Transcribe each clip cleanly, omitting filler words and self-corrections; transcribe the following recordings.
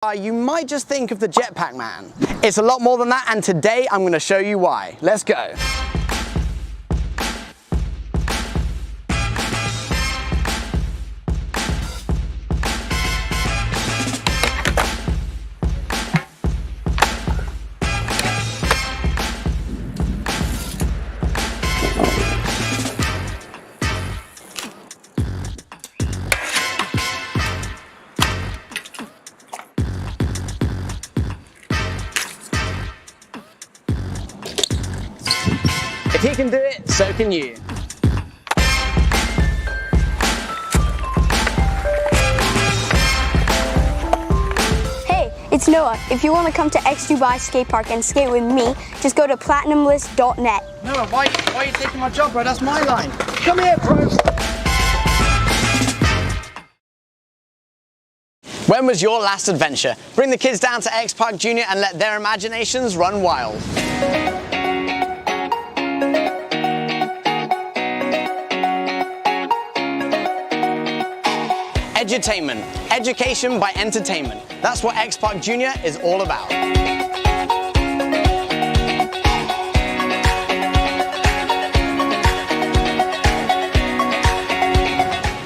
You might just think of the Jetpack Man. It's a lot more than that, and today I'm going to show you why. Let's go. If he can do it, so can you. Hey, it's Noah. If you want to come to X Dubai Skate Park and skate with me, just go to platinumlist.net. Noah, why are you taking my job, bro? That's my line. Come here, bro. When was your last adventure? Bring the kids down to X Park Junior and let their imaginations run wild. Edutainment, education by entertainment. That's what X Park Junior is all about.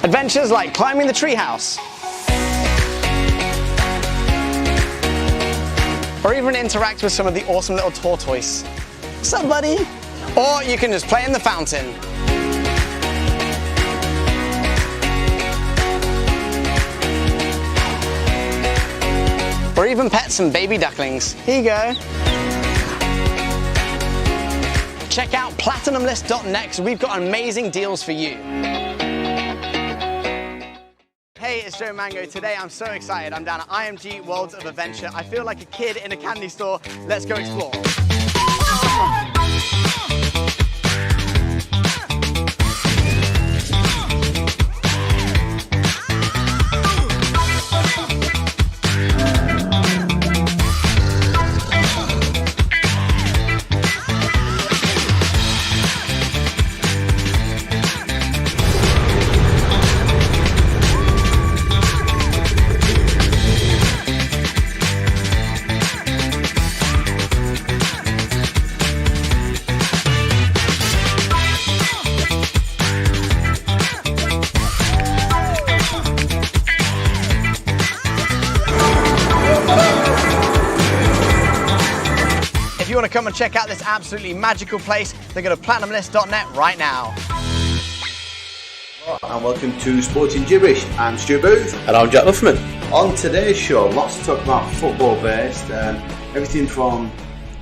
Adventures like climbing the treehouse, or even interact with some of the awesome little tortoise. What's up, buddy? Or you can just play in the fountain. Or even pet some baby ducklings. Here you go. Check out platinumlist.net because we've got amazing deals for you. Hey, it's Joe Mango. Today I'm so excited. I'm down at IMG Worlds of Adventure. I feel like a kid in a candy store. Let's go explore. If you want to come and check out this absolutely magical place, then go to platinumlist.net right now. And welcome to Sporting Jibberish. I'm Stu Booth. And I'm Jack Luffman. On today's show, lots to talk about football based. Everything from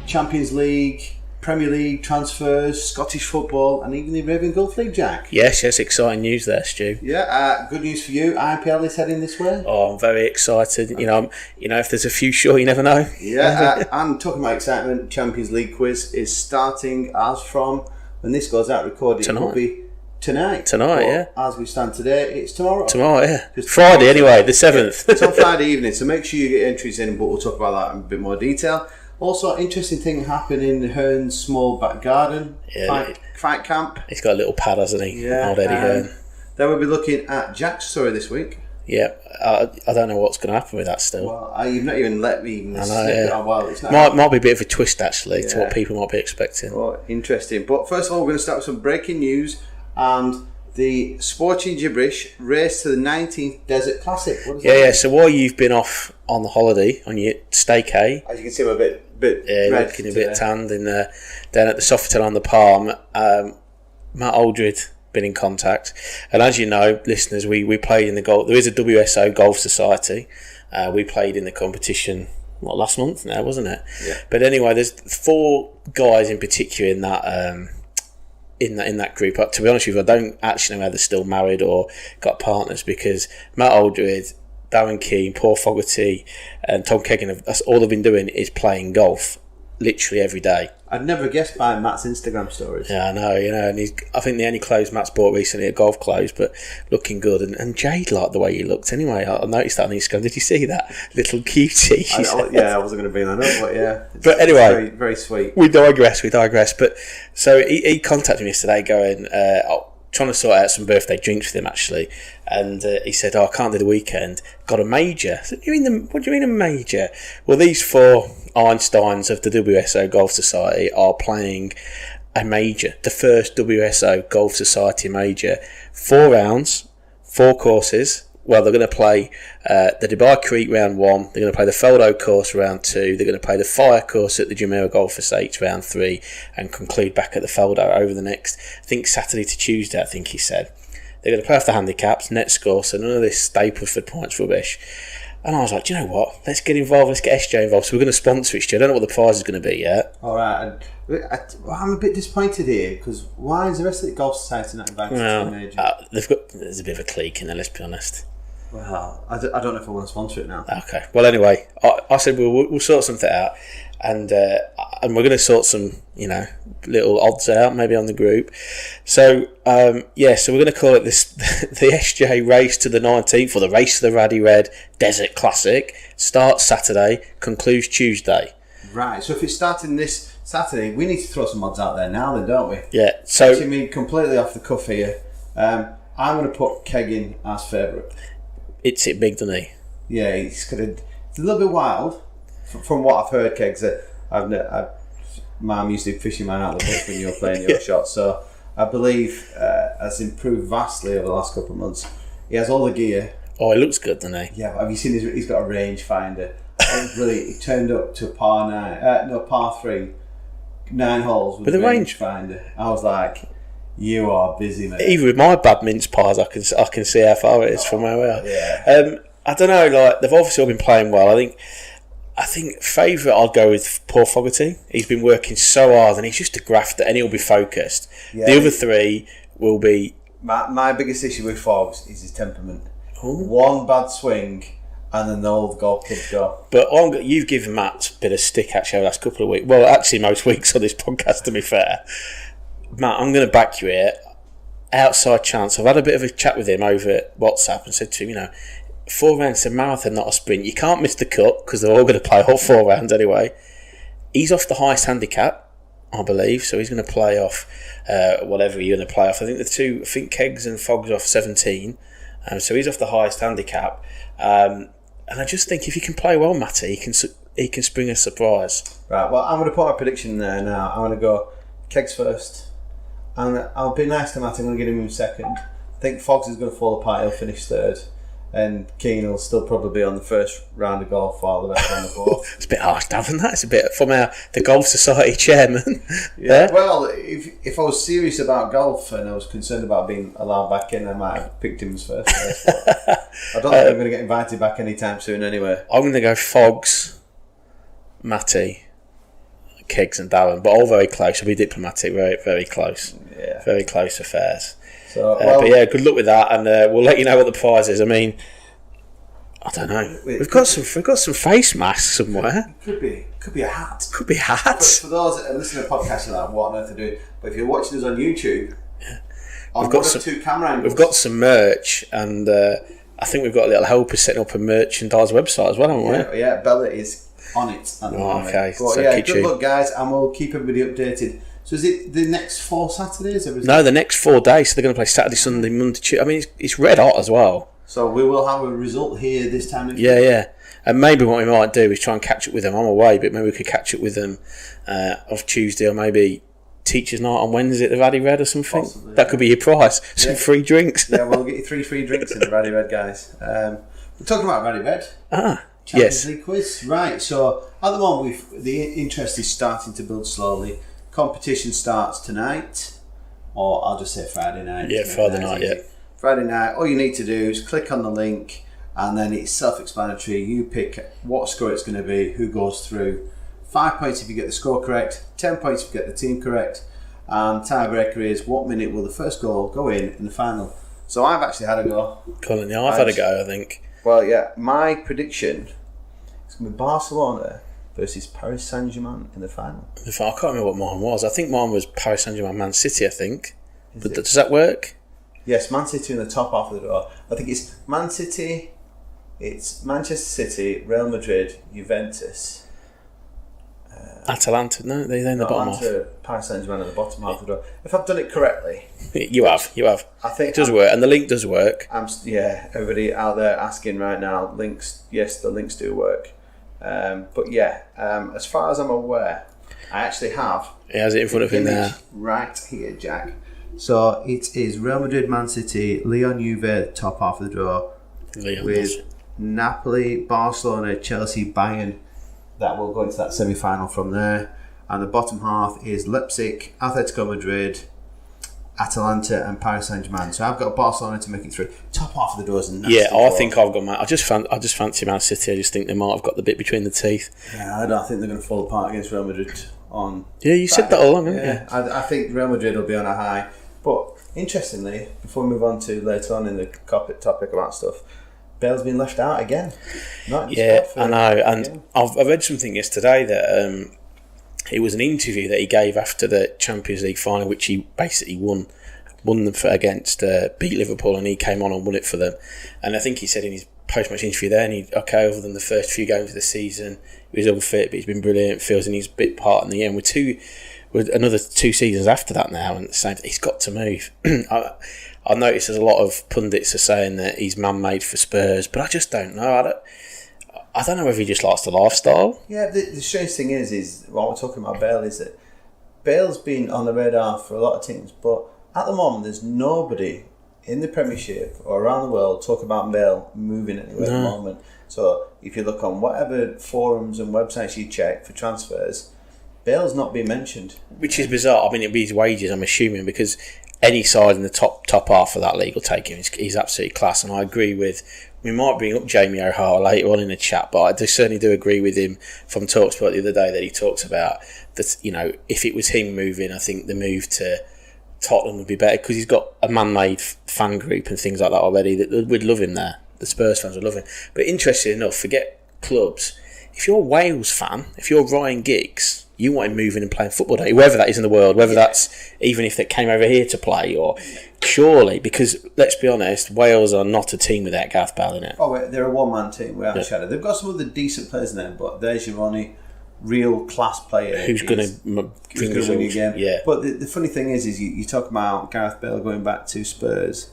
Champions League, Premier League, transfers, Scottish football, and even the Arabian Gulf League, Jack. Yes, exciting news there, Stu. Yeah, good news for you. IPL is heading this way. Oh, I'm very excited. If there's a few sure, you never know. Yeah, and talking about excitement, Champions League quiz is starting as from when this goes out recorded. Tonight. It will be tonight. Tonight, yeah. As we stand today, it's tomorrow. Tomorrow, yeah. Just Friday, anyway, the 7th. It's on Friday evening, so make sure you get entries in, but we'll talk about that in a bit more detail. Also, interesting thing happened in Hearn's small back garden. Yeah, fight camp. He's got a little pad, hasn't he? Yeah. Old Eddie Hearn. Then we'll be looking at Jack's story this week. Yeah, I don't know what's going to happen with that still. Well, you've not even let me even I know, yeah. well, it's not might be a bit of a twist, actually, to what people might be expecting. Oh, interesting. But first of all, we're going to start with some breaking news and the Sporting Jibberish race to the 19th Desert Classic. What is that? Yeah. So while you've been off on the holiday, on your staycay, as you can see, I'm a bit red looking a bit tanned down at the Sofitel on the Palm. Matt Aldred been in contact, and as you know, listeners, we played in the golf. There is a WSO Golf Society. We played in the competition last month now, wasn't it? Yeah. But anyway, there's 4 guys in particular in that. In that group, to be honest with you, I don't actually know whether they're still married or got partners, because Matt Aldred, Darren Keane, Paul Fogarty, and Tom Kegan, that's all they've been doing is playing golf literally every day. I'd never guessed by Matt's Instagram stories. Yeah, I know, and I think the only clothes Matt's bought recently are golf clothes, but looking good. And Jade liked the way he looked anyway. I noticed that on Instagram. Did you see that? Little cutie. I wasn't going to bring that up, but yeah. But anyway, very, very sweet. We digress. But so he contacted me yesterday going, trying to sort out some birthday drinks with him actually, and he said, "Oh, I can't do the weekend. Got a major." I said, "What do you mean a major?" Well, these 4 Einsteins of the WSO Golf Society are playing a major, the first WSO Golf Society major. 4 rounds, 4 courses. Well, they're going to play the Dubai Creek round 1. They're going to play the Feldo course round 2. They're going to play the Fire course at the Jumeirah Golf Estates round 3, and conclude back at the Feldo over the next, I think, Saturday to Tuesday. I think he said they're going to play off the handicaps, net score, so none of this Stapleford points rubbish. And I was like, do you know what? Let's get involved. Let's get SJ involved. So we're going to sponsor it. I don't know what the prize is going to be yet. All right. I'm a bit disappointed here because why is the rest of the Golf Society not invited to the major? There's a bit of a clique in there. Let's be honest. Well, I don't know if I want to sponsor it now. Okay. Well, anyway, I said we'll sort something out, and we're going to sort some, little odds out maybe on the group. So so we're going to call it this the SJ Race to the 19th, or the Race to the Raddy Red Desert Classic. Starts Saturday, concludes Tuesday. Right. So if it's starting this Saturday, we need to throw some odds out there now, then, don't we? Yeah. So actually, me completely off the cuff here. I'm going to put Keggin as favourite. It's it big, doesn't he? Yeah, it's a little bit wild. From what I've heard, Kegs, Mum used to fishing man out of the bush when you were playing your shots, so I believe has improved vastly over the last couple of months. He has all the gear. Oh, he looks good, doesn't he? Yeah, have you seen he's got a rangefinder? He turned up to par 3, 9 holes with a rangefinder. I was like, you are busy, mate. Even with my bad mince pies, I can see how far it is from where we are. Yeah. I don't know. Like, they've obviously all been playing well. I think favourite, I'll go with Paul Fogarty. He's been working so hard, and he's just a grafter, and he'll be focused. Yeah. The other 3 will be. My biggest issue with Fogs is his temperament. Ooh. One bad swing, and then the old golf clubs go. But you've given Matt a bit of stick actually over the last couple of weeks. Well, actually, most weeks on this podcast, to be fair. Matt, I'm going to back you here. Outside chance. I've had a bit of a chat with him over WhatsApp and said to him, 4 rounds is a marathon, not a sprint. You can't miss the cut because they're all going to play all 4 rounds anyway. He's off the highest handicap, I believe, so he's going to play off whatever you're going to play off. I think Keggs and Fogg's off 17, so he's off the highest handicap. And I just think if he can play well, Matty, he can spring a surprise. Right. Well, I'm going to put my prediction there now. I'm going to go Keggs first. And I'll be nice to Matty. I'm going to get him in second. I think Fogs is going to fall apart. He'll finish third. And Keane will still probably be on the first round of golf while the rest are on the fourth. It's a bit harsh, Davin. That it's a bit from the Golf Society chairman. Yeah. Well, if I was serious about golf and I was concerned about being allowed back in, I might have picked him as first. I don't think I'm going to get invited back anytime soon. Anyway, I'm going to go Fogs, Matty, Keggs, and Darren, but all very close. I'll be diplomatic. Very, very close. Yeah. Very close affairs. So, but yeah, good luck with that, and we'll let you know what the prize is. I mean, I don't know. We've got some face masks somewhere. Could be a hat. Could be hats. For those that are listening to podcasts, you're like, what on earth are they doing? But if you're watching us on YouTube, we've got some 2 camera angles. We've got some merch, and I think we've got a little helper setting up a merchandise website as well, haven't we? Yeah, Bella is on it at the moment. Okay, but so yeah, good luck, guys, and we'll keep everybody updated. So is it the next 4 Saturdays? Or No, the next 4 days. So they're going to play Saturday, Sunday, Monday, Tuesday. I mean, it's red hot as well. So we will have a result here this time next week. Yeah. And maybe what we might do is try and catch up with them. I'm away, but maybe we could catch up with them off Tuesday, or maybe Teachers' Night on Wednesday at the Raddy Red or something. Possibly, that could be your prize. Some free drinks. Yeah, we'll get you 3 free drinks in the Raddy Red, guys. We're talking about Raddy Red. yes. Champions League quiz. Right, so at the moment, the interest is starting to build slowly. Competition starts tonight, or I'll just say Friday night. Yeah, Friday night, yeah. Friday night, all you need to do is click on the link, and then it's self-explanatory. You pick what score it's going to be, who goes through. 5 points if you get the score correct, 10 points if you get the team correct, and tiebreaker is what minute will the first goal go in the final. So I've actually had a go. Colin, yeah, I've had a go, I think. Well, yeah, my prediction is going to be Barcelona versus Paris Saint-Germain in the final. I can't remember what mine was. I think mine was Paris Saint-Germain, Man City, I think. But does that work? Yes, Man City in the top half of the draw. I think it's Man City, it's Manchester City, Real Madrid, Juventus, Atalanta, no, they're in the bottom half. Paris Saint-Germain at the bottom half of the draw. If I've done it correctly, You have. I think It does work, and the link does work. Everybody out there asking right now, links. Yes, the links do work. But yeah, as far as I'm aware, I actually have. He has it in front of him there. Right here, Jack. So it is Real Madrid, Man City, Lyon, Juve, top half of the draw, with Napoli, Barcelona, Chelsea, Bayern. That will go into that semi-final from there. And the bottom half is Leipzig, Atletico Madrid, Atalanta, and Paris Saint-Germain. So I've got Barcelona to make it through. Top half of the door is nasty. Yeah, I think I've got I just fancy Man City. I just think they might have got the bit between the teeth. Yeah, I don't think they're going to fall apart against Real Madrid on. Yeah, you said that all along, haven't you? I think Real Madrid will be on a high. But interestingly, before we move on to later on in the topic about stuff, Bale's been left out again. I know. And I read something yesterday that it was an interview that he gave after the Champions League final, which he basically won them against beat Liverpool, and he came on and won it for them. And I think he said in his post-match interview there, other than the first few games of the season, he was unfit, but he's been brilliant. Feels in his bit part in the end. With another 2 seasons after that now, and he's got to move. I noticed there's a lot of pundits are saying that he's man-made for Spurs, but I just don't know. I don't know whether he just likes the lifestyle. Yeah, the strange thing is while we're talking about Bale, is that Bale's been on the radar for a lot of teams, but at the moment there's nobody in the Premiership or around the world talking about Bale moving anywhere at the moment. So if you look on whatever forums and websites you check for transfers, Bale's not being mentioned. Which is bizarre. I mean, it'll be his wages, I'm assuming, because any side in the top half of that league will take him. He's absolutely class, and I agree with. We might bring up Jamie O'Hara later on in the chat, but I certainly do agree with him from TalkSport the other day that he talks about that. If it was him moving, I think the move to Tottenham would be better because he's got a man-made fan group and things like that already that would love him there. The Spurs fans would love him. But interesting enough, forget clubs. If you're a Wales fan, if you're Ryan Giggs, you want him moving and playing football, don't you? Whether that is in the world, whether that's even if they came over here to play, or surely, because let's be honest, Wales are not a team without Gareth Bale in it. Oh, they're a one-man team without a shadow. They've got some other decent players in there, but there's your only real class player who's going to win your game. Yeah. But the funny thing is you talk about Gareth Bale going back to Spurs.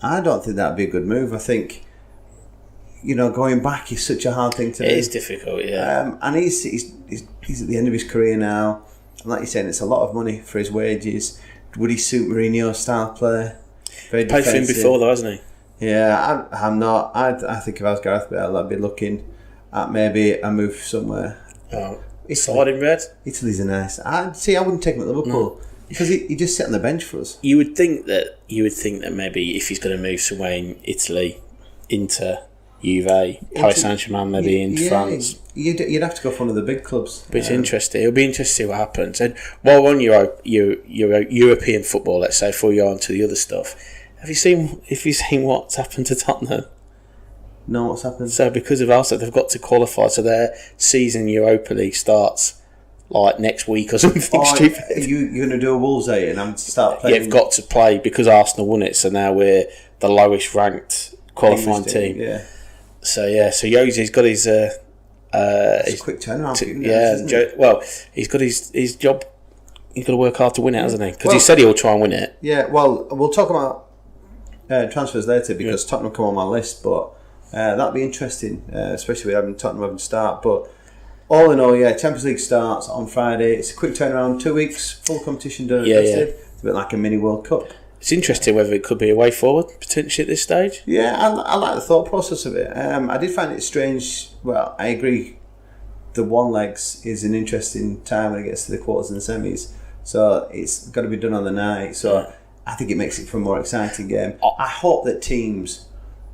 I don't think that'd be a good move. I think going back is such a hard thing to do. It is difficult, yeah. And he's at the end of his career now. And like you're saying, it's a lot of money for his wages. Would he suit Mourinho's style of play? Very played for him before, though, hasn't he? Yeah, I'm not. I think if I was Gareth Bale, I'd be looking at maybe a move somewhere. Oh, side in red? Italy's a nice. I wouldn't take him at Liverpool. Because he just sit on the bench for us. You would think that maybe if he's going to move somewhere in Italy, Inter, Juve, Paris Saint-Germain, maybe in France. You'd have to go for one of the big clubs. But it's interesting. It'll be interesting to see what happens. And while we're on European football, let's say, before you go on to the other stuff, have you seen what's happened to Tottenham? No, what's happened? So because of Arsenal, they've got to qualify. So their season Europa League starts like next week or something stupid. You're going to do a Wolves and I'm start playing. Yeah, you've got to play because Arsenal won it. So now we're the lowest ranked qualifying team. Yeah. So Jose's got his. It's a quick turnaround. He's got his job. He's got to work hard to win it, hasn't he? Because he said he'll try and win it. Yeah. Well, we'll talk about transfers later because Tottenham come on my list, but that'd be interesting, especially with having Tottenham having to start. But all in all, Champions League starts on Friday. It's a quick turnaround, 2 weeks, full competition done. It's a bit like a mini World Cup. It's interesting whether it could be a way forward potentially at this stage. Yeah, I like the thought process of it. I did find it strange. Well, I agree. The one legs is an interesting time when it gets to the quarters and the semis. So it's got to be done on the night. So I think it makes it for a more exciting game. I hope that teams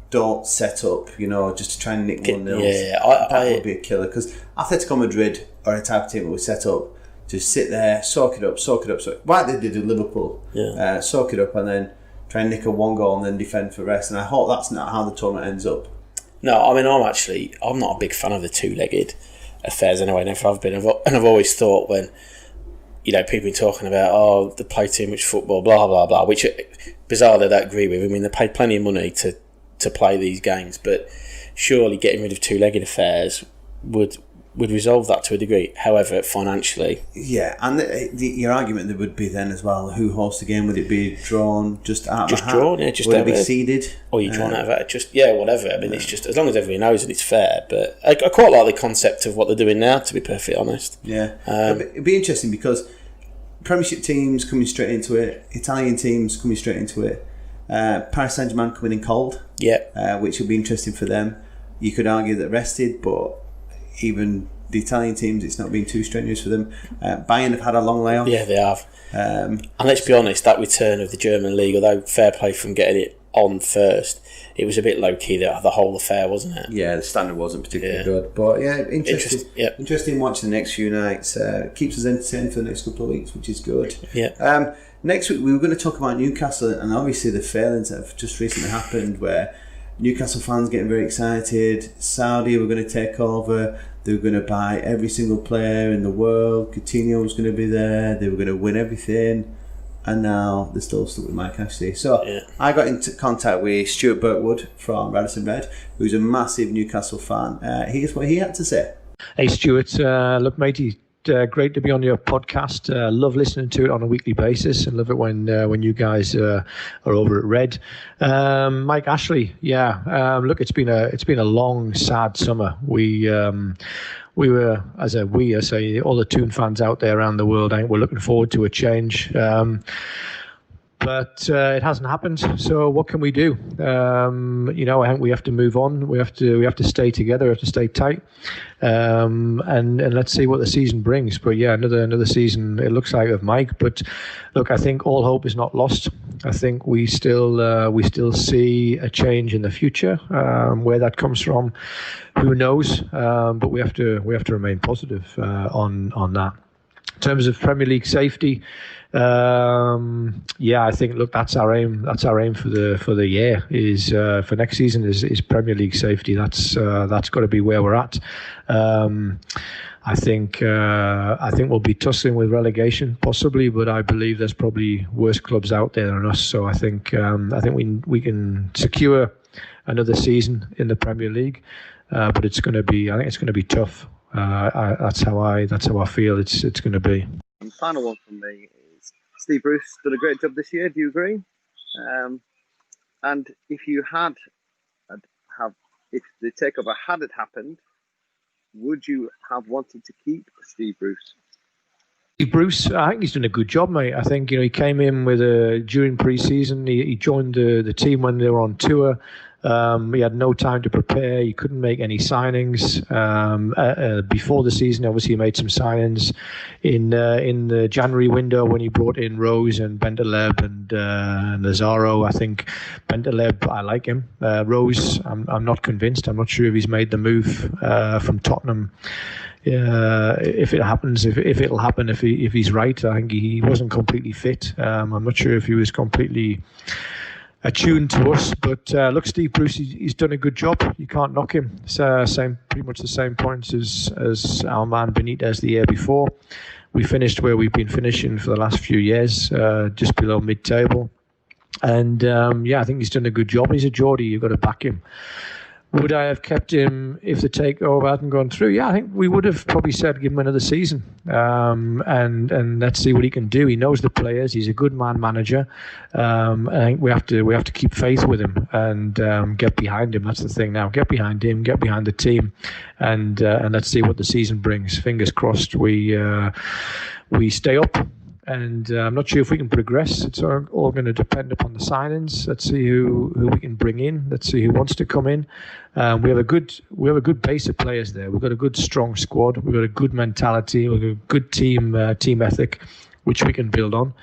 don't set up, just to try and nick 1-0. That would be a killer because Atletico Madrid are a type of team that would set up to sit there, soak it up. Like they did with Liverpool. Soak it up and then try and nick a 1 goal and then defend for rest. And I hope that's not how the tournament ends up. No, I mean, I'm not a big fan of the two-legged affairs anyway, never have been. And I've always thought when, people are talking about, they play too much football, blah, blah, blah, which bizarrely I don't agree with. I mean, they pay plenty of money to play these games, but surely getting rid of two-legged affairs would would resolve that to a degree. However, financially, yeah, and your argument there would be then as well: who hosts the game? Would it be drawn just out of the hat? Drawn, yeah, just would out it be of it. seeded? Or you drawn out of it? Just whatever. I mean, it's just as long as everybody knows that it's fair. But I quite like the concept of what they're doing now. To be perfectly honest, yeah, it'd be interesting because Premiership teams coming straight into it, Italian teams coming straight into it, Paris Saint-Germain coming in cold, which will be interesting for them. You could argue that rested, but even the Italian teams, it's not been too strenuous for them. Bayern have had a long layoff. Yeah, they have. And let's be honest, that return of the German league, although fair play from getting it on first, it was a bit low key. The whole affair, wasn't it? Yeah, the standard wasn't particularly good, but yeah, interesting watching the next few nights. Keeps us entertained for the next couple of weeks, which is good. Yeah. Next week we were going to talk about Newcastle and obviously the failings that have just recently happened, where Newcastle fans getting very excited. Saudi were going to take over. They were going to buy every single player in the world. Coutinho was going to be there. They were going to win everything. And now they're still stuck with Mike Ashley. So I got into contact with Stuart Burkwood from Radisson Red, who's a massive Newcastle fan. Here's what he had to say. Hey Stuart, look matey, great to be on your podcast. Love listening to it on a weekly basis, and love it when you guys are over at Red. Mike Ashley, look, it's been a long, sad summer. We were, I say, all the Toon fans out there around the world, I think we're looking forward to a change. But it hasn't happened. So what can we do? I think we have to move on. We have to stay together. We have to stay tight, and let's see what the season brings. But yeah, another season. It looks like of Mike. But look, I think all hope is not lost. I think we still see a change in the future. Where that comes from, who knows? But we have to remain positive on that. In terms of Premier League safety, I think that's our aim. That's our aim for the year. Is for next season is Premier League safety. That's got to be where we're at. I think we'll be tussling with relegation possibly, but I believe there's probably worse clubs out there than us. So I think we can secure another season in the Premier League, but I think it's going to be tough. That's how I feel it's going to be. And final one from me is Steve Bruce did a great job this year. Do you agree? And if you if the takeover had happened, would you have wanted to keep Steve Bruce? Steve Bruce, I think he's done a good job, mate. I think he came in during pre-season. He joined the team when they were on tour. He had no time to prepare. He couldn't make any signings before the season. Obviously, he made some signings in the January window when he brought in Rose and Bentaleb and Lazaro. I think Bentaleb, I like him. Rose, I'm not convinced. I'm not sure if he's made the move from Tottenham. If it happens, if it'll happen, if he's right. I think he wasn't completely fit. I'm not sure if he was completely attuned to us, but look, Steve Bruce, he's done a good job. You can't knock him. It's pretty much the same points as our man Benitez the year before. We finished where we've been finishing for the last few years, just below mid-table. And I think he's done a good job. He's a Geordie. You've got to back him. Would I have kept him if the takeover hadn't gone through? Yeah, I think we would have probably said give him another season, and let's see what he can do. He knows the players. He's a good manager. I think we have to keep faith with him and get behind him. That's the thing now. Get behind him. Get behind the team, and let's see what the season brings. Fingers crossed we stay up. And I'm not sure if we can progress. It's all going to depend upon the signings. Let's see who we can bring in. Let's see who wants to come in. We have a good base of players there. We've got a good strong squad. We've got a good mentality. We've got a good team ethic, which we can build on.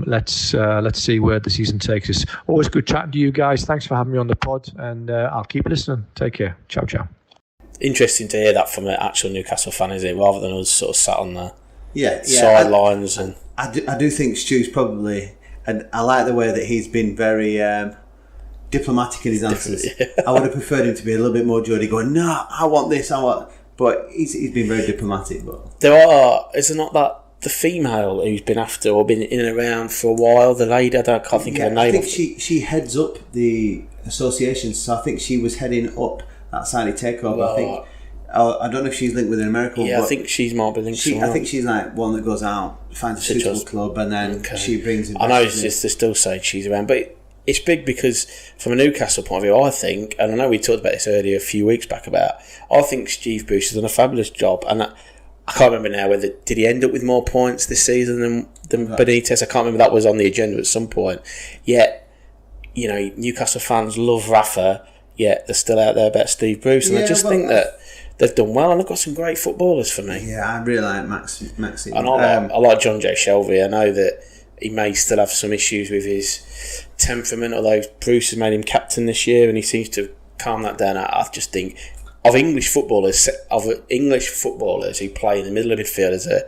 Let's see where the season takes us. Always good chatting to you guys. Thanks for having me on the pod, and I'll keep listening. Take care. Ciao, ciao. Interesting to hear that from an actual Newcastle fan, is it? Rather than us sort of sat on the sidelines. I do think Stu's probably, and I like the way that he's been very diplomatic in his answers. I would have preferred him to be a little bit more Geordie, going, no, I want this, but he's been very diplomatic. But is there not that the female who's been after or been in and around for a while, the lady, I can't think of her name. I think she heads up the association, so I think she was heading up that Saudi takeover. I don't know if she's linked with an American. Yeah, I think she's might be linked. I think she's like one that goes out, finds a suitable club, and then she brings. I know they're still saying she's around, but it's big because from a Newcastle point of view, I think, and I know we talked about this earlier a few weeks back I think Steve Bruce has done a fabulous job, and I can't remember now whether did he end up with more points this season than Benitez. I can't remember, that was on the agenda at some point. Yet, Newcastle fans love Rafa, yet they're still out there about Steve Bruce, and I just think that they've done well, and they've got some great footballers for me. Yeah, I really like Maxi. And I like John J. Shelby. I know that he may still have some issues with his temperament, although Bruce has made him captain this year, and he seems to calm that down. I just think of English footballers who play in the middle of midfield as a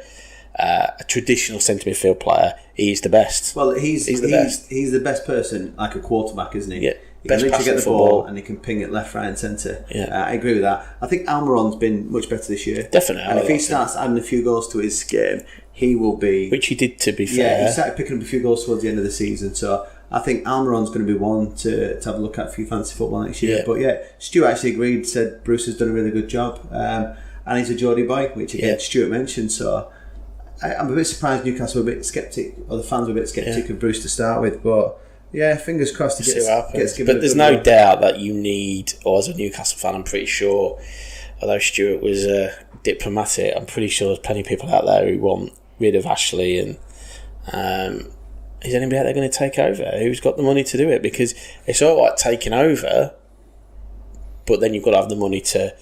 traditional centre midfield player, he's the best. Well, he's the best. He's the best person, like a quarterback, isn't he? Yeah. He can literally get the football. ball and he can ping it left, right and centre. Yeah. I agree with that. I think Almiron's been much better this year. Definitely. And if he starts adding a few goals to his game, he will be... Which he did, to be fair. Yeah, he started picking up a few goals towards the end of the season. So I think Almiron's going to be one to have a look at for fantasy football next year. Yeah. But yeah, Stuart actually agreed, said Bruce has done a really good job. And he's a Geordie boy, which again Stuart mentioned. So I'm a bit surprised Newcastle were a bit sceptic, or the fans were a bit sceptic of Bruce to start with. But yeah, fingers crossed he gets given. But there's no doubt that you need, or as a Newcastle fan, I'm pretty sure, although Stuart was diplomatic, I'm pretty sure there's plenty of people out there who want rid of Ashley, and is anybody out there going to take over? Who's got the money to do it? Because it's all right taking over, but then you've got to have the money to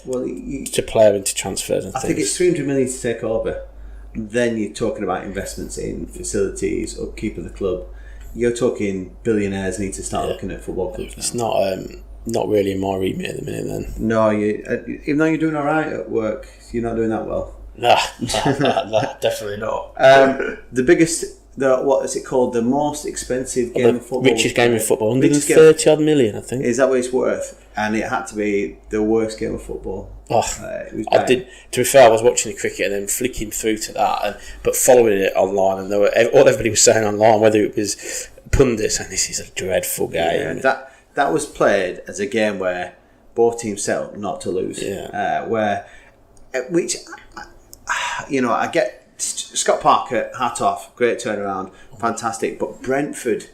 play into transfers and things. I think it's 300 million to take over. Then you're talking about investments in facilities, upkeep of the club. You're talking billionaires need to start looking at football clubs now. It's not really in my remit at the minute then. No, even though you're doing alright at work, you're not doing that well. No, definitely not. The biggest, what is it called? The most expensive game of football. Richest game of football, 130 odd million, I think. Is that what it's worth? And it had to be the worst game of football. I did. To be fair, I was watching the cricket and then flicking through to that, but following it online, and what everybody was saying online, whether it was pundits, and this is a dreadful game. Yeah, that was played as a game where both teams set up not to lose. Yeah. I get Scott Parker, hat off, great turnaround, fantastic. But Brentford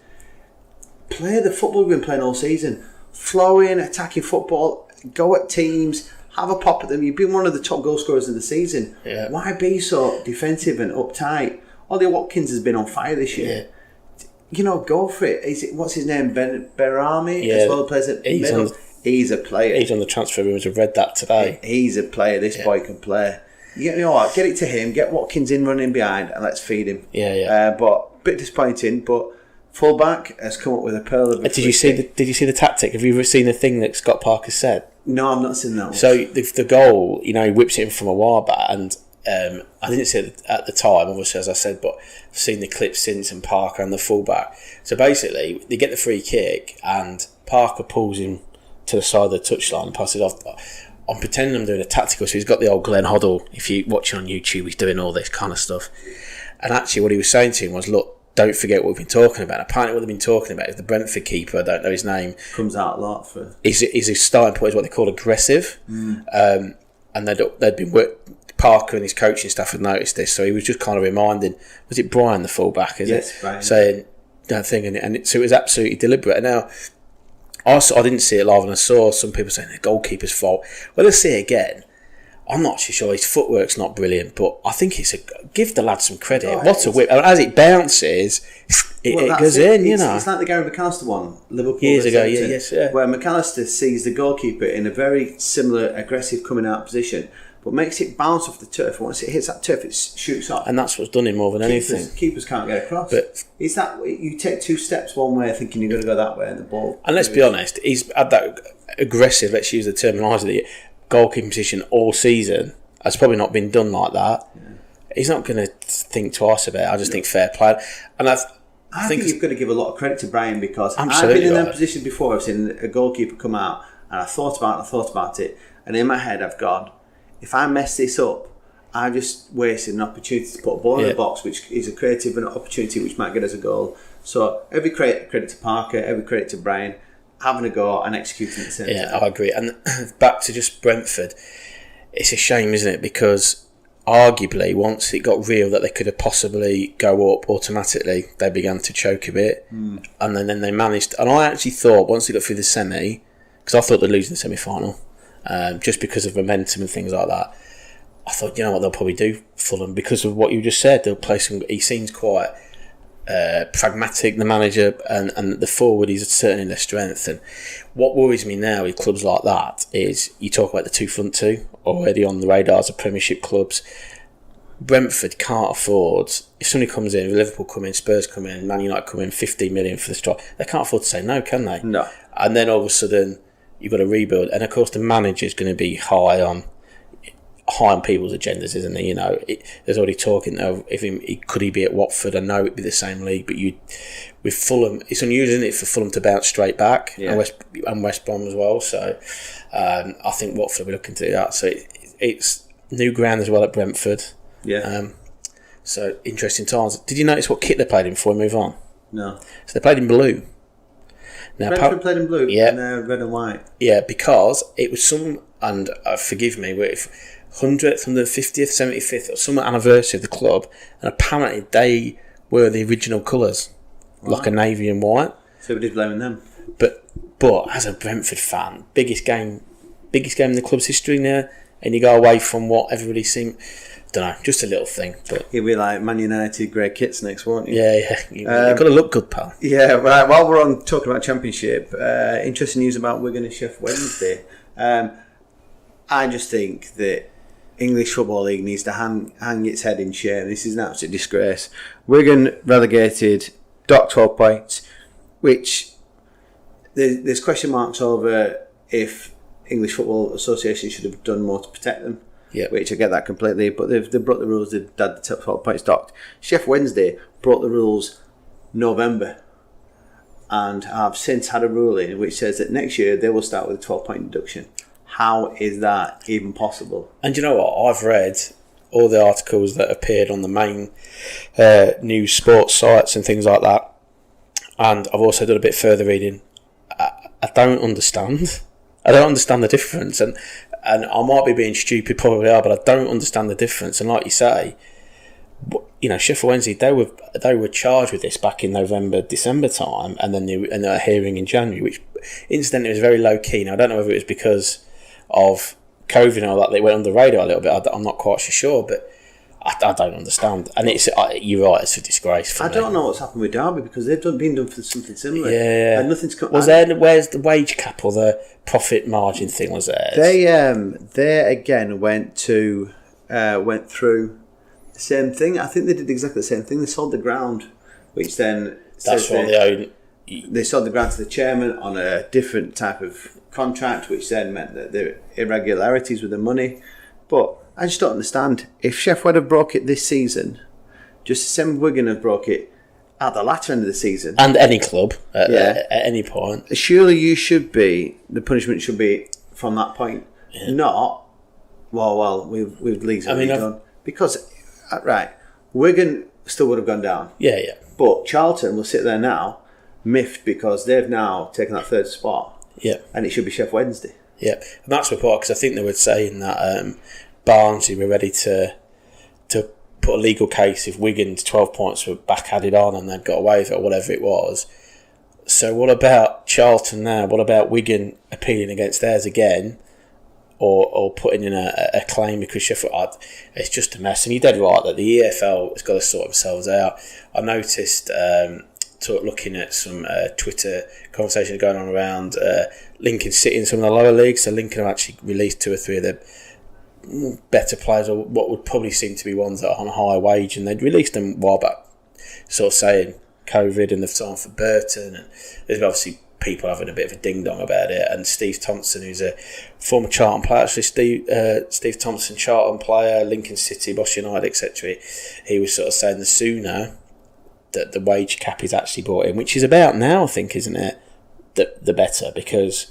play the football we've been playing all season, flowing, attacking football, go at teams, have a pop at them. You've been one of the top goal scorers of the season. Yeah. Why be so defensive and uptight? Ollie Watkins has been on fire this year. Yeah. Go for it. What's his name? Berami as well. Plays at middle. He's a player. He's on the transfer rumours. I've read that today. He's a player. This boy can play. You know what? Get it to him. Get Watkins in running behind, and let's feed him. Yeah. But a bit disappointing. But fullback has come up with a pearl of a Did you see the tactic? Have you ever seen the thing that Scott Parker said? No, I've not seen that one. So the goal, he whips it in from a while back, and I didn't see it at the time, obviously, as I said, but I've seen the clip since, and Parker and the fullback. So basically, they get the free kick, and Parker pulls him to the side of the touchline and passes off. I'm pretending I'm doing a tactical, so he's got the old Glenn Hoddle. If you watch on YouTube, he's doing all this kind of stuff. And actually, what he was saying to him was, look, don't forget what we've been talking about. Apparently what they've been talking about is the Brentford keeper, I don't know his name. Comes out a lot for... His starting point is what they call aggressive. And they'd been Parker and his coaching staff had noticed this, so he was just kind of reminding, was it Brian, the fullback, Yes, Brian. Saying that thing, and so it was absolutely deliberate. And now, I didn't see it live, and I saw some people saying the goalkeeper's fault. Well, let's see it again. I'm not too sure his footwork's not brilliant, but I think give the lad some credit. What a whip! And as it bounces, it goes in. It's like the Gary McAllister one, Liverpool years ago. Yeah. Where McAllister sees the goalkeeper in a very similar, aggressive coming out position, but makes it bounce off the turf. Once it hits that turf, it shoots off. And that's what's done him more than anything. Keepers can't get across. But it's that you take two steps one way, thinking you're going to go that way, and the ball. And let's be honest, he's had that aggressive. Let's use the terminology. Goalkeeping position all season has probably not been done like that. Yeah. He's not going to think twice about it. I just think fair play. And I think you've got to give a lot of credit to Brian, because I've been in that position before. I've seen a goalkeeper come out, and I thought about it, and in my head I've gone, if I mess this up, I've just wasted an opportunity to put a ball in the box, which is a creative opportunity which might get us a goal. So every credit to Parker, every credit to Brian, having a go and executing at the same time. Yeah, I agree. And back to just Brentford, it's a shame, isn't it? Because arguably, once it got real that they could have possibly go up automatically, they began to choke a bit, and then they managed. And I actually thought once they got through the semi, because I thought they'd lose in the semi-final, just because of momentum and things like that. I thought, you know what, they'll probably do Fulham because of what you just said. They'll play some. He seems quite pragmatic, the manager, and the forward is certainly their strength. And what worries me now with clubs like that is you talk about the two front two already on the radars of Premiership clubs. Brentford can't afford, if somebody comes in, Liverpool come in, Spurs come in, Man United come in, 15 million for the strike, they can't afford to say no, can they? No. And then all of a sudden you've got to rebuild, and of course the manager's going to be high on people's agendas, isn't he? You know, there's already talking of could he be at Watford? I know it'd be the same league, but with Fulham, it's unusual, isn't it, for Fulham to bounce straight back, and West Brom as well. So I think Watford will be looking to do that. So it's new ground as well at Brentford. Yeah. So interesting times. Did you notice what kit they played in before we move on? No. So they played in blue. Now, Brentford played in blue, yeah, and red and white. Yeah, because it was some, and forgive me, if 100th, 150th, 75th, or some anniversary of the club, and apparently they were the original colours, like a navy and white. So we did blaming them. But as a Brentford fan, biggest game in the club's history now, and you go away from what everybody seemed. Don't know, just a little thing. But You'll be like Man United grey kits next, won't you? Yeah. You've got to look good, pal. Yeah, right. While we're on talking about Championship, interesting news about Wigan and Sheffield Wednesday. I just think that English Football League needs to hang its head in shame. This is an absolute disgrace. Wigan relegated, docked 12 points, which there's question marks over if English Football Association should have done more to protect them. Yeah. Which I get that completely, but they've broke the rules. They've had the top 12 points docked. Sheffield Wednesday broke the rules November, and have since had a ruling which says that next year they will start with a 12-point deduction. How is that even possible? And you know what? I've read all the articles that appeared on the main news sports sites and things like that, and I've also done a bit further reading. I don't understand. I don't understand the difference, and I might be being stupid, probably are, but I don't understand the difference. And like you say, you know, Sheffield Wednesday, they were charged with this back in November, December time, and then they were hearing in January, which incidentally was very low key. Now I don't know whether it was because of COVID and all that, they went under the radar a little bit. I'm not quite sure, but I don't understand. And you're right, it's a disgrace. I don't know what's happened with Derby because they've been done for something similar. Yeah, and nothing's come. Where's the wage cap or the profit margin thing? Was there? They again went through the same thing. I think they did exactly the same thing. They sold the ground, which then that's what they own. They sold the ground to the chairman on a different type of contract, which then meant that there were irregularities with the money. But I just don't understand. If Sheffield have broke it this season, just the same Wigan have broke it at the latter end of the season, and any club at any point, surely the punishment should be from that point, not we've leagues already done, because Wigan still would have gone down, but Charlton will sit there now miffed because they've now taken that third spot, and it should be Sheffield Wednesday. Yeah, and that's the part, because I think they were saying that Barnsley were ready to put a legal case if Wigan's 12 points were back added on and they'd got away with it or whatever it was. So what about Charlton now? What about Wigan appealing against theirs again, or putting in a claim because Sheffield? It's just a mess. And you're dead right that the EFL has got to sort themselves out. I noticed, looking at some Twitter conversations going on around Lincoln City in some of the lower leagues. So Lincoln have actually released 2 or 3 of their better players, or what would probably seem to be ones that are on a higher wage, and they'd released them a while back, sort of saying COVID and the time for Burton, and there's obviously people having a bit of a ding dong about it. And Steve Thompson, who's a former Charlton player, actually Steve Thompson, Charlton player, Lincoln City, Bosch United, etc. He was sort of saying the sooner that the wage cap is actually brought in, which is about now, I think, isn't it? The better, because,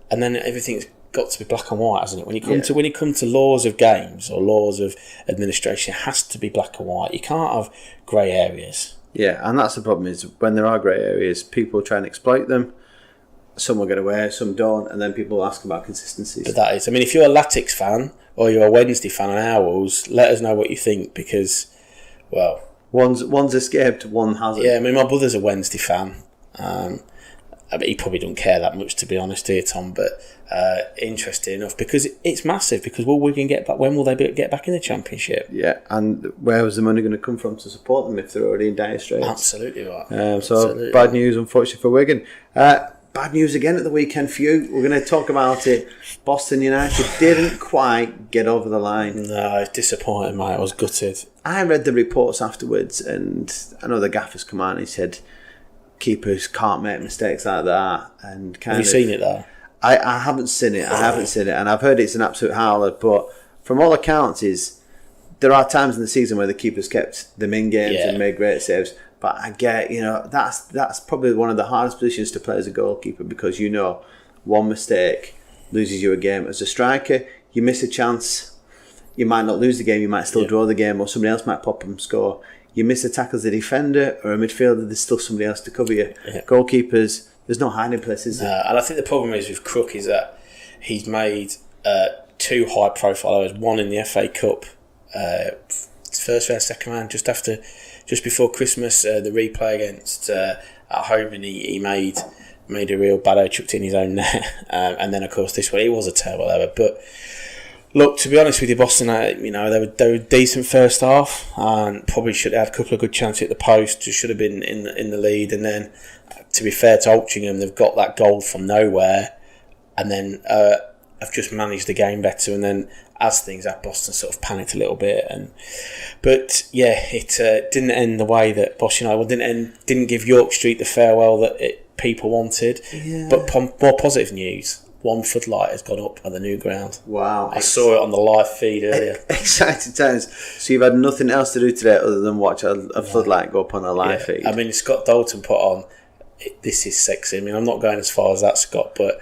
and then everything's got to be black and white, hasn't it? When you come to laws of games or laws of administration, it has to be black and white. You can't have grey areas. Yeah, and that's the problem, is when there are grey areas, people try and exploit them, some will get away, some don't, and then people ask about consistencies. But that is, I mean, if you're a Latics fan or you're a Wednesday fan on Owls, let us know what you think because, well, one's escaped, one hasn't. Yeah, I mean, my brother's a Wednesday fan. I mean, he probably don't care that much, to be honest, here, Tom. But interesting enough, because it's massive. Because will Wigan get back? When will they get back in the Championship? Yeah, and where was the money going to come from to support them if they're already in dire straits? Absolutely right. So bad news, unfortunately, for Wigan. Bad news again at the weekend for you. We're going to talk about it. Boston United didn't quite get over the line. No, it's disappointing, mate. I was gutted. I read the reports afterwards, and I know the gaffer's come out and he said keepers can't make mistakes like that. And Have you seen it though? I haven't seen it. And I've heard it's an absolute howler. But from all accounts, there are times in the season where the keepers kept them in games and made great saves. But I get, that's probably one of the hardest positions to play as a goalkeeper because one mistake loses you a game. As a striker, you miss a chance, you might not lose the game, you might still draw the game, or somebody else might pop and score. You miss a tackle as a defender or a midfielder, there's still somebody else to cover you. Yeah. Goalkeepers, there's no hiding places. And I think the problem is with Crook is that he's made 2 high-profile errors. One in the FA Cup, first round, second round, just before Christmas, the replay against at home, and he made a real bad error, chucked in his own net, and then of course this one, it was a terrible error. But look, to be honest with you, Boston, they were decent first half, and probably should have had a couple of good chances at the post. Should have been in the lead, and then to be fair to Altrincham, they've got that goal from nowhere, and then have just managed the game better, and then as things at Boston sort of panicked a little bit, but it didn't end the way that Boston didn't give York Street the farewell that people wanted. Yeah. But more positive news: one floodlight has gone up on the new ground. Wow! I saw it on the live feed earlier. Exciting times. So you've had nothing else to do today other than watch a floodlight go up on a live feed. I mean, Scott Dalton put on. This is sexy. I mean, I'm not going as far as that, Scott, but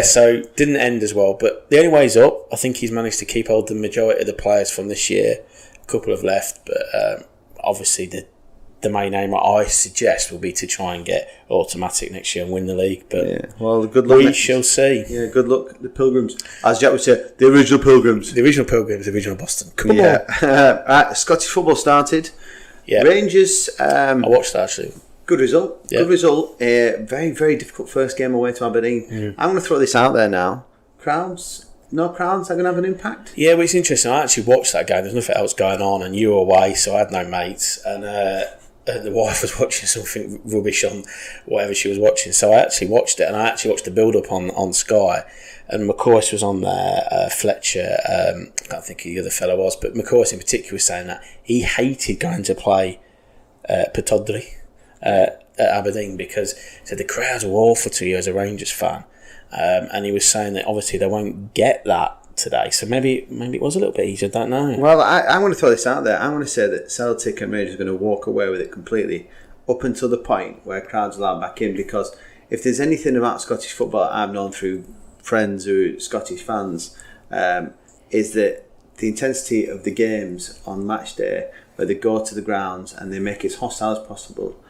so didn't end as well. But the only way's up. I think he's managed to keep hold of the majority of the players from this year. A couple have left, but obviously the main aim I suggest will be to try and get automatic next year and win the league. But good luck. We shall see. Yeah, good luck. The Pilgrims, as Jack would say, the original Pilgrims, the original Boston. Come on. Scottish football started. Yeah, Rangers. I watched that actually. Good result. Yeah. Good result. Very, very difficult first game away to Aberdeen. I'm going to throw this out there now. No crowds are going to have an impact? Yeah, well, it's interesting. I actually watched that game. There's nothing else going on, and you were away, so I had no mates. And the wife was watching something rubbish on whatever she was watching. So I actually watched it, and I actually watched the build-up on Sky. And McCoy's was on there, Fletcher, I can't think who the other fellow was, but McCoy's in particular was saying that he hated going to play Pittodrie. At Aberdeen because he said the crowds were awful to you as a Rangers fan, and he was saying that obviously they won't get that today, so maybe it was a little bit easier. I don't know. Well, I want to throw this out there. I want to say that Celtic and Rangers are going to walk away with it completely up until the point where crowds are allowed back in, because if there's anything about Scottish football that I've known through friends who are Scottish fans, is that the intensity of the games on match day, where they go to the grounds and they make it as hostile as possible,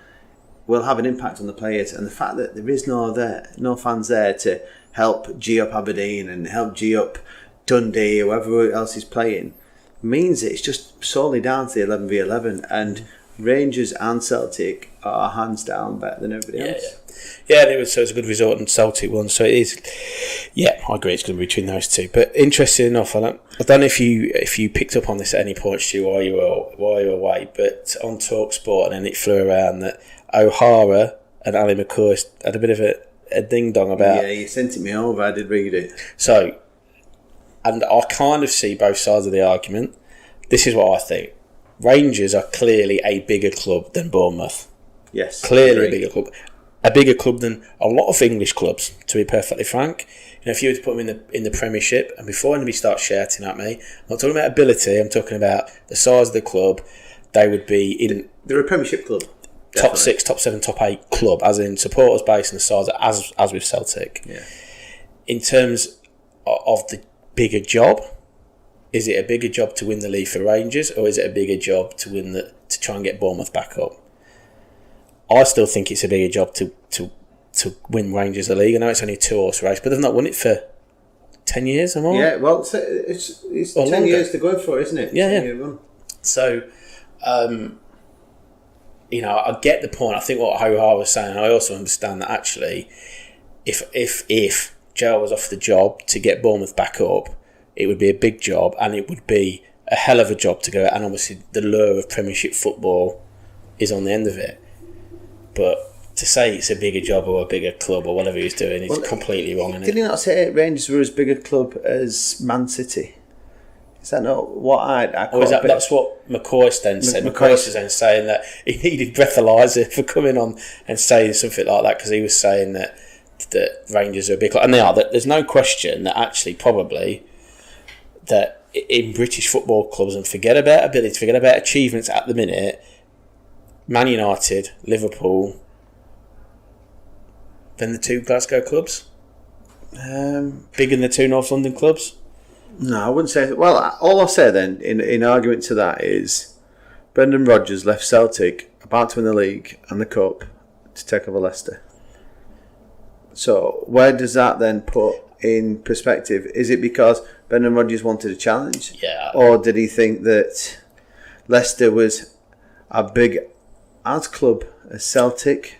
will have an impact on the players. And the fact that there is no fans there to help G up Aberdeen and help G up Dundee, whoever else is playing, means it's just solely down to the 11v11, and Rangers and Celtic are hands down better than everybody else. Yeah, so it's a good result, and Celtic won. So it is. Yeah, I agree. It's going to be between those two. But interesting enough, I don't know if you picked up on this at any point, Stu, while you were away. But on TalkSport, and then it flew around that O'Hara and Ali McCoy had a bit of a ding dong about. Yeah, you sent it me over. I did read it. So, and I kind of see both sides of the argument. This is what I think. Rangers are clearly a bigger club than Bournemouth. Yes, clearly a bigger club. A bigger club than a lot of English clubs, to be perfectly frank. If you were to put them in the Premiership, and before anybody starts shouting at me, I'm not talking about ability, I'm talking about the size of the club. They would be in. They're a Premiership club. Definitely. Top 6, top 7, top 8 club, as in supporters base and the size as with Celtic. Yeah. In terms of the bigger job, is it a bigger job to win the league for Rangers, or is it a bigger job to try and get Bournemouth back up? I still think it's a bigger job to to win Rangers the league. I know it's only a 2-horse race, but they've not won it for 10 years or more. Yeah, well, it's 10 years to go for, isn't it? Yeah. So, you know, I get the point. I think what Ho-Ha was saying, I also understand that actually, if Joe was offered the job to get Bournemouth back up, it would be a big job, and it would be a hell of a job to go at, and obviously the lure of Premiership football is on the end of it. But to say it's a bigger job or a bigger club or whatever he's doing is completely wrong, isn't it? Did he not say Rangers were as big a club as Man City? Is that not what I or is that's what McCoy's then said? McCoy's then saying that he needed breathalyzer for coming on and saying something like that, because he was saying that Rangers are a big club, and they are. That there's no question that actually probably that in British football clubs, and forget about ability, forget about achievements at the minute, Man United, Liverpool, then the 2 Glasgow clubs, bigger than the 2 North London clubs. No, I wouldn't say. Well, all I'll say then, in argument to that, is Brendan Rodgers left Celtic about to win the league and the cup to take over Leicester. So where does that then put in perspective? Is it because Brendan Rodgers wanted a challenge? Yeah. Or did he think that Leicester was a big as club as Celtic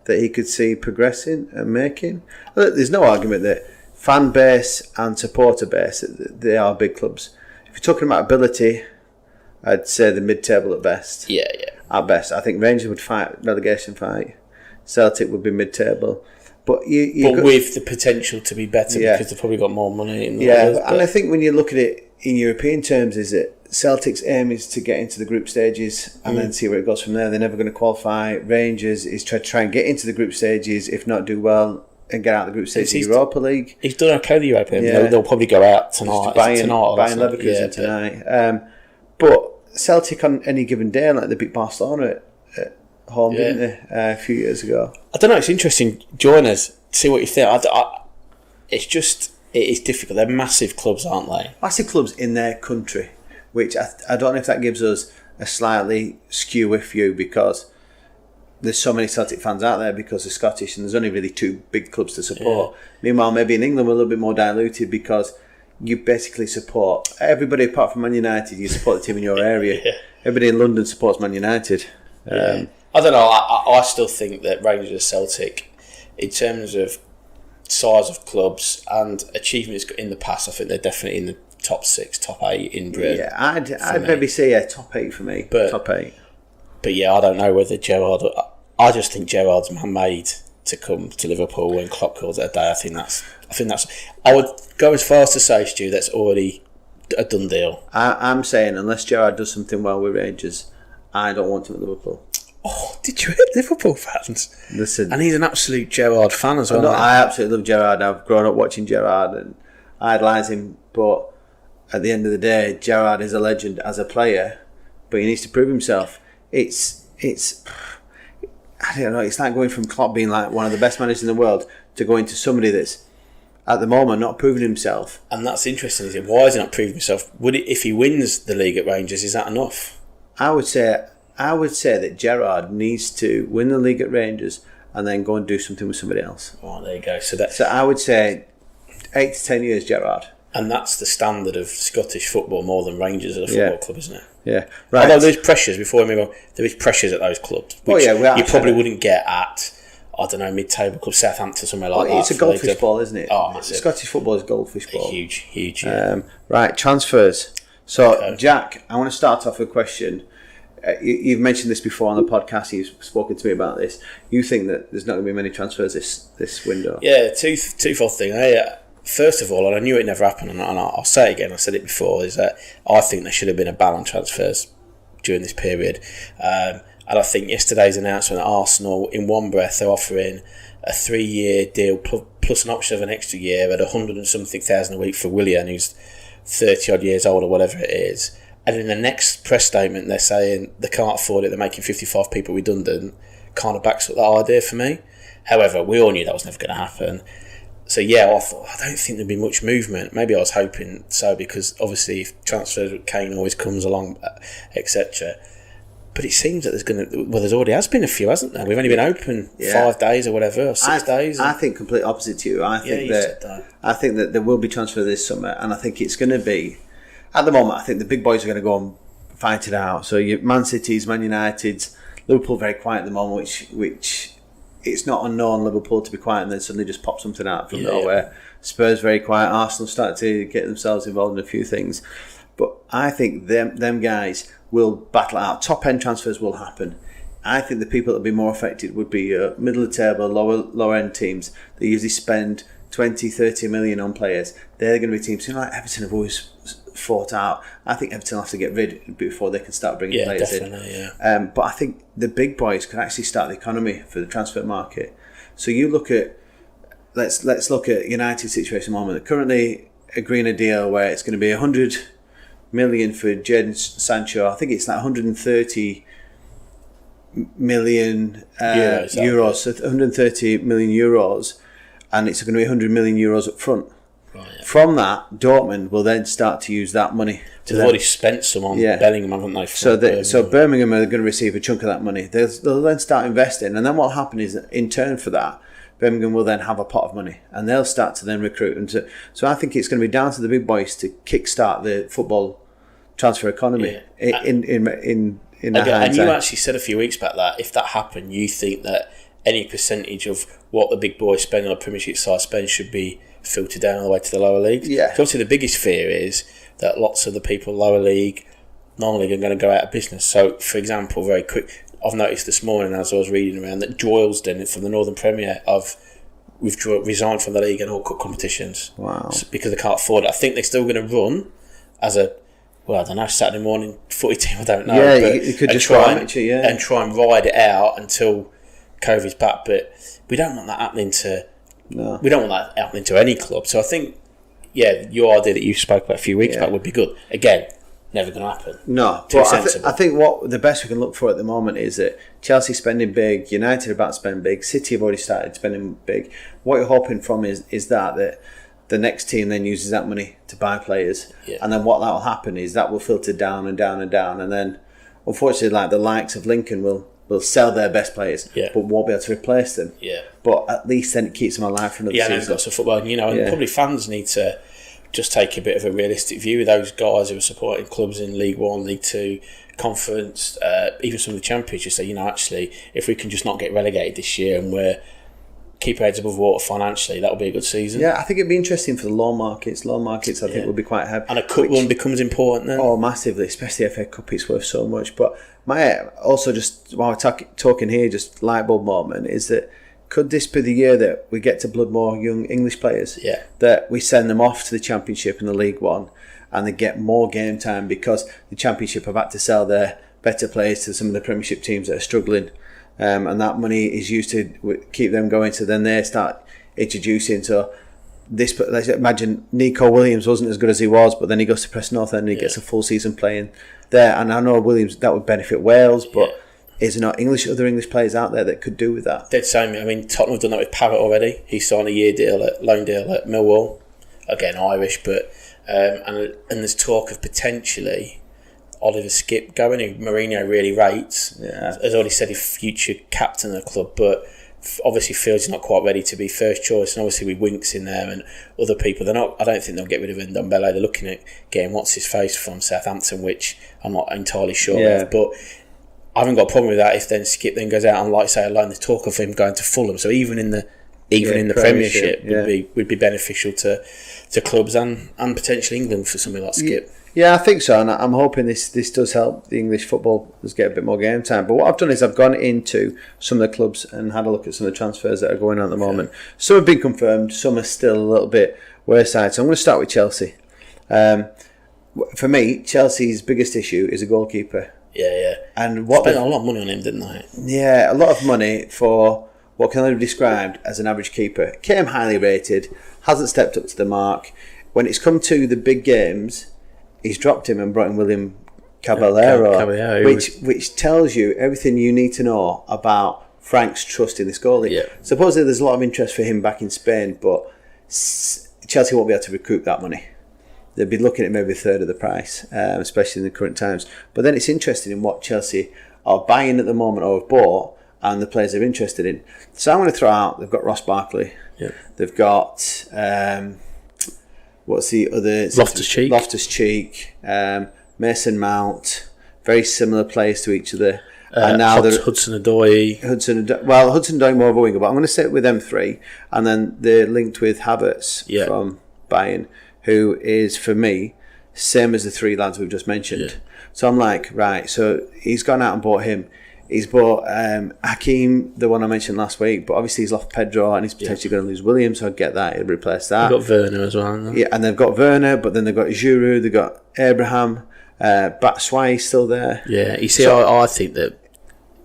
that he could see progressing and making? There's no argument that fan base and supporter base, they are big clubs. If you're talking about ability, I'd say the mid-table at best. Yeah. At best. I think Rangers would fight relegation fight. Celtic would be mid-table. But with the potential to be better, because they've probably got more money in the others, and I think when you look at it in European terms, is that Celtic's aim is to get into the group stages and then see where it goes from there. They're never going to qualify. Rangers is to try and get into the group stages, if not do well, and get out of the group stage of the Europa League. He's done okay the Europa League. Yeah. They'll probably go out tonight. Bayern Leverkusen tonight. But Celtic on any given day, like they beat Barcelona at home, didn't they, a few years ago? I don't know. It's interesting. Join us. See what you think. It is difficult. They're massive clubs, aren't they? Massive clubs in their country, which I don't know if that gives us a slightly skew view, because there's so many Celtic fans out there because they're Scottish, and there's only really 2 big clubs to support. Yeah. Meanwhile, maybe in England we're a little bit more diluted, because you basically support everybody apart from Man United. You support the team in your area. Yeah. Everybody in London supports Man United. I don't know. I still think that Rangers and Celtic, in terms of size of clubs and achievements in the past, I think they're definitely in the top 6, top 8 in Britain. Yeah, I'd maybe say top 8 for me. Top 8. But yeah, I don't know whether Gerrard. I just think Gerrard's man-made to come to Liverpool when Klopp calls it a day. I think that's. I would go as far as to say, Stu, that's already a done deal. I'm saying unless Gerrard does something well with Rangers, I don't want him at Liverpool. Oh, did you hit Liverpool fans? Listen, and he's an absolute Gerrard fan as well. No, I absolutely love Gerrard. I've grown up watching Gerrard and idolise him. But at the end of the day, Gerrard is a legend as a player, but he needs to prove himself. It's I don't know. It's like going from Klopp being like one of the best managers in the world to going to somebody that's at the moment not proving himself. And that's interesting. Is it? Why is he not proving himself? Would it, if he wins the league at Rangers, is that enough? I would say that Gerrard needs to win the league at Rangers and then go and do something with somebody else. Oh, there you go. So I would say 8 to 10 years, Gerrard. And that's the standard of Scottish football more than Rangers as a football club, isn't it? Yeah. Right. Although there's pressures, before we move on, there is pressures at those clubs, which you probably wouldn't get at, I don't know, mid-table club, Southampton, somewhere like that. It's a goldfish ball, isn't it? Oh, massive. Scottish football is goldfish ball. Huge. Right, transfers. So, okay. Jack, I want to start off with a question. You've mentioned this before on the podcast. You've spoken to me about this. You think that there's not going to be many transfers this window? Yeah, twofold thing. First of all, and I knew it never happened, and I'll say it again, I said it before, is that I think there should have been a ban on transfers during this period. And I think yesterday's announcement that Arsenal, in one breath, they're offering a 3-year deal plus an option of an extra year at 100 and something thousand a week for Willian, who's 30 odd years old or whatever it is. And in the next press statement, they're saying they can't afford it, they're making 55 people redundant. Kind of backs up that idea for me. However, we all knew that was never going to happen. So yeah, I thought, I don't think there'd be much movement. Maybe I was hoping so, because obviously if transfer Kane always comes along, etc. But it seems that there's already has been a few, hasn't there? We've only been open 5 days or whatever, or 6 days. I think complete opposite to you. I think that there will be transfer this summer, and I think it's going to be, at the moment, I think the big boys are going to go and fight it out. So your Man City's, Man United's, Liverpool very quiet at the moment, which it's not unknown Liverpool to be quiet and then suddenly just pop something out from nowhere. Spurs very quiet. Arsenal start to get themselves involved in a few things. But I think them guys will battle it out. Top end transfers will happen. I think the people that will be more affected would be middle of the table, lower end teams that usually spend 20, 30 million on players. They're going to be teams, like Everton have always fought out. I think Everton will have to get rid before they can start bringing players in. But I think the big boys can actually start the economy for the transfer market. So you look at, let's look at United's situation at the moment. They're currently agreeing a deal where it's going to be 100 million for Jadon Sancho. I think it's like 130 million euros. So 130 million euros, and it's going to be 100 million euros up front. Right, yeah. From that, Dortmund will then start to use that money. They've already spent some on Bellingham, haven't they? So Birmingham are going to receive a chunk of that money. They'll then start investing, and then what will happen is, in turn for that, Birmingham will then have a pot of money, and they'll start to then recruit. And so I think it's going to be down to the big boys to kickstart the football transfer economy in that and you actually said a few weeks back that if that happened, you think that any percentage of what the big boys spend on a Premiership side spend should be filtered down all the way to the lower leagues. Yeah. So obviously the biggest fear is that lots of the people lower league, non-league, are going to go out of business. So, for example, very quick, I've noticed this morning as I was reading around that Droylsden from the Northern Premier have resigned from the league and all cup competitions. Wow. Because they can't afford it. I think they're still going to run as a, I don't know, Saturday morning footy team, I don't know. Yeah, but you could just try and ride it out until COVID's back. But we don't want that happening to... No. We don't want that happening to any club. So I think, your idea that you spoke about a few weeks back would be good. Again, never going to happen. No, but I think what the best we can look for at the moment is that Chelsea spending big, United are about to spend big, City have already started spending big. What you're hoping from is that the next team then uses that money to buy players, and then what that will happen is that will filter down and down and down, and then unfortunately, like the likes of Lincoln will sell their best players, but won't be able to replace them. Yeah. But at least then it keeps them alive for another season. Yeah, they've got some football, and probably fans need to just take a bit of a realistic view of those guys who are supporting clubs in League 1, League 2, Conference, even some of the Champions. Just say, actually, if we can just not get relegated this year and we're keep our heads above water financially, that'll be a good season. Yeah, I think it'd be interesting for the loan markets. Loan markets, I think, will be quite heavy. And a cup run becomes important then. Oh, massively, especially the FA Cup. It's worth so much. But also just while we're talking here, just light bulb moment is that could this be the year that we get to blood more young English players? Yeah. That we send them off to the Championship and the League One, and they get more game time because the Championship have had to sell their better players to some of the Premiership teams that are struggling. And that money is used to keep them going. So then they start introducing. So this, let's imagine Nico Williams wasn't as good as he was, but then he goes to Preston North End and he gets a full season playing there. And I know Williams, that would benefit Wales, but is there not other English players out there that could do with that? Dead same. I mean, Tottenham have done that with Parrott already. He signed a loan deal at Millwall, again Irish, but and there's talk of potentially Oliver Skipp going, who Mourinho really rates. Yeah. Has already said he's future captain of the club, but obviously feels he's not quite ready to be first choice. And obviously with Winks in there and other people, they're not. I don't think they'll get rid of Ndombele. They're looking at getting what's his face from Southampton, which I'm not entirely sure of. But I haven't got a problem with that if then Skipp then goes out and, like say, alone, there's talk of him going to Fulham. So even in the Premiership would be beneficial to clubs and potentially England for something like Skipp. Yeah, I think so, and I'm hoping this does help the English football just get a bit more game time. But what I've done is I've gone into some of the clubs and had a look at some of the transfers that are going on at the moment. Some have been confirmed, some are still a little bit wayside. So I'm going to start with Chelsea. For me, Chelsea's biggest issue is a goalkeeper. Yeah. And spent a lot of money on him, didn't they? Yeah, a lot of money for what can only be described as an average keeper. Came highly rated, hasn't stepped up to the mark. When it's come to the big games, he's dropped him and brought in William Caballero, which tells you everything you need to know about Frank's trust in this goalie. Yeah. Supposedly there's a lot of interest for him back in Spain, but Chelsea won't be able to recoup that money. They'll be looking at maybe a third of the price, especially in the current times. But then it's interesting in what Chelsea are buying at the moment or have bought, and the players they're interested in. So I'm going to throw out, they've got Ross Barkley. Yeah. They've got, what's the other? Loftus-Cheek. Loftus-Cheek, Mason Mount, very similar players to each other. And now Hudson-Odoi. Hudson-Odoi more of a winger, but I'm going to sit with them three, and then they're linked with Havertz from Bayern, who is, for me, same as the three lads we've just mentioned. Yeah. So I'm like, right, so he's gone out and bought him. He's bought Hakim, the one I mentioned last week, but obviously he's lost Pedro and he's potentially going to lose Williams, so I'd get that, he'll replace that. They've got Werner as well. Yeah, and they've got Werner, but then they've got Giroud, they've got Abraham, Batshuayi still there. Yeah, you see, I think that...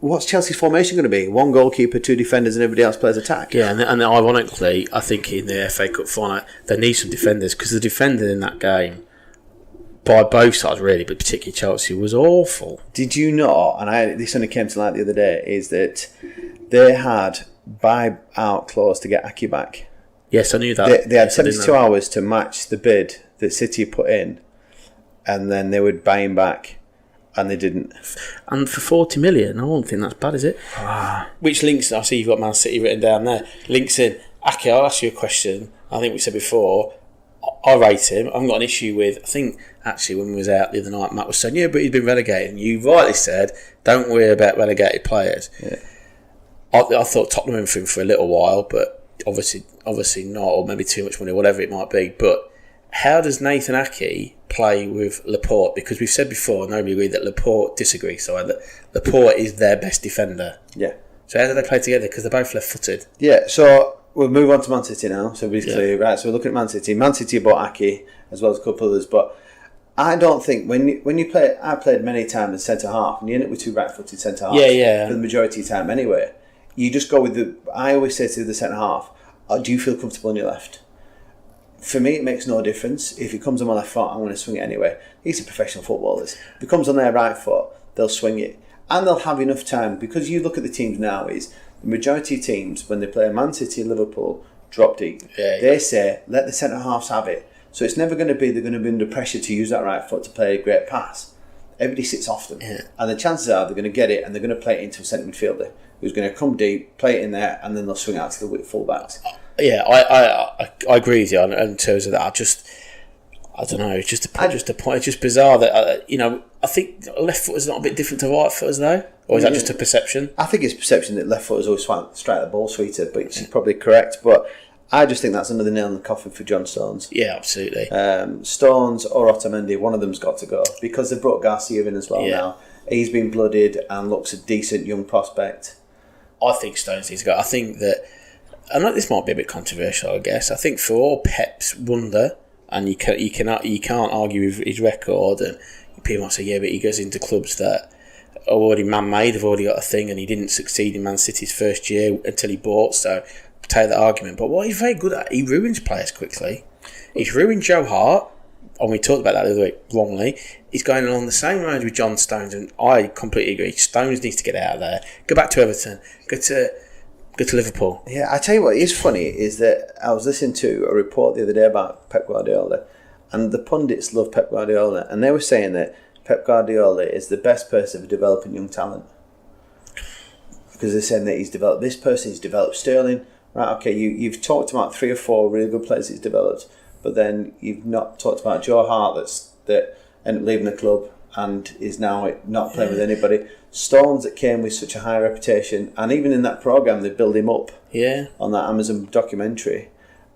What's Chelsea's formation going to be? One goalkeeper, two defenders, and everybody else plays attack? Yeah, and ironically, I think in the FA Cup final, they need some defenders, because the defender in that game, by both sides really, but particularly Chelsea, was awful. Did you know, and this only came to light the other day, is that they had buy-out clause to get Aki back. Yes, I knew that. They had 72 hours to match the bid that City put in, and then they would buy him back. And they didn't. And for 40 million, I don't think that's bad, is it? Which links, I see you've got Man City written down there, links in. Aki, I'll ask you a question. I think we said before, I rate him. I haven't got an issue with, I think, actually, when we was out the other night, Matt was saying, yeah, but he's been relegated. And you rightly said, don't worry about relegated players. Yeah. I thought Tottenham in for him for a little while, but obviously not, or maybe too much money, whatever it might be. But how does Nathan Aki play with Laporte? Because we've said before, nobody agreed that Laporte disagrees. So that Laporte is their best defender. Yeah. So how do they play together? Because they're both left-footed. Yeah. So we'll move on to Man City now. So basically, right. So we're looking at Man City. Man City bought Aki as well as a couple others, but I don't think when you play, I played many times in centre half, and you end up with two right-footed centre halves. For the majority of the time, anyway. You just go with the. I always say to the centre half, do you feel comfortable on your left? For me, it makes no difference. If he comes on my left foot, I'm going to swing it anyway. These are professional footballers. If he comes on their right foot, they'll swing it. And they'll have enough time. Because you look at the teams now, is the majority of teams, when they play Man City and Liverpool, drop deep. They say, let the centre-halves have it. So it's never going to be, they're going to be under pressure to use that right foot to play a great pass. Everybody sits off them. Yeah. And the chances are they're going to get it and they're going to play it into a centre midfielder who's going to come deep, play it in there, and then they'll swing out to the full-backs. Yeah, I agree with you in terms of that. I don't know. It's just a point. It's just bizarre that I think left foot is not a bit different to right footers though, or is that just a perception? I think it's perception that left footers always strike the ball sweeter, but it's probably correct. But I just think that's another nail in the coffin for John Stones. Yeah, absolutely. Stones or Otamendi, one of them's got to go because they've brought Garcia in as well now. He's been blooded and looks a decent young prospect. I think Stones needs to go. I think that. I know this might be a bit controversial, I guess. I think for all Pep's wonder, and you can't argue with his record, and people might say, yeah, but he goes into clubs that are already man-made, have already got a thing, and he didn't succeed in Man City's first year until he bought, so take that argument. But what he's very good at, he ruins players quickly. He's ruined Joe Hart, and we talked about that the other week wrongly. He's going along the same lines with John Stones, and I completely agree. Stones needs to get out of there, go back to Everton, go to Liverpool. Yeah, I tell you what is funny is that I was listening to a report the other day about Pep Guardiola, and the pundits love Pep Guardiola, and they were saying that Pep Guardiola is the best person for developing young talent. Because they're saying that he's developed this person, he's developed Sterling. Right, okay, you've talked about 3 or 4 really good players he's developed, but then you've not talked about Joe Hart that ended up leaving the club and is now not playing with anybody. Stones that came with such a high reputation, and even in that programme they build him up on that Amazon documentary,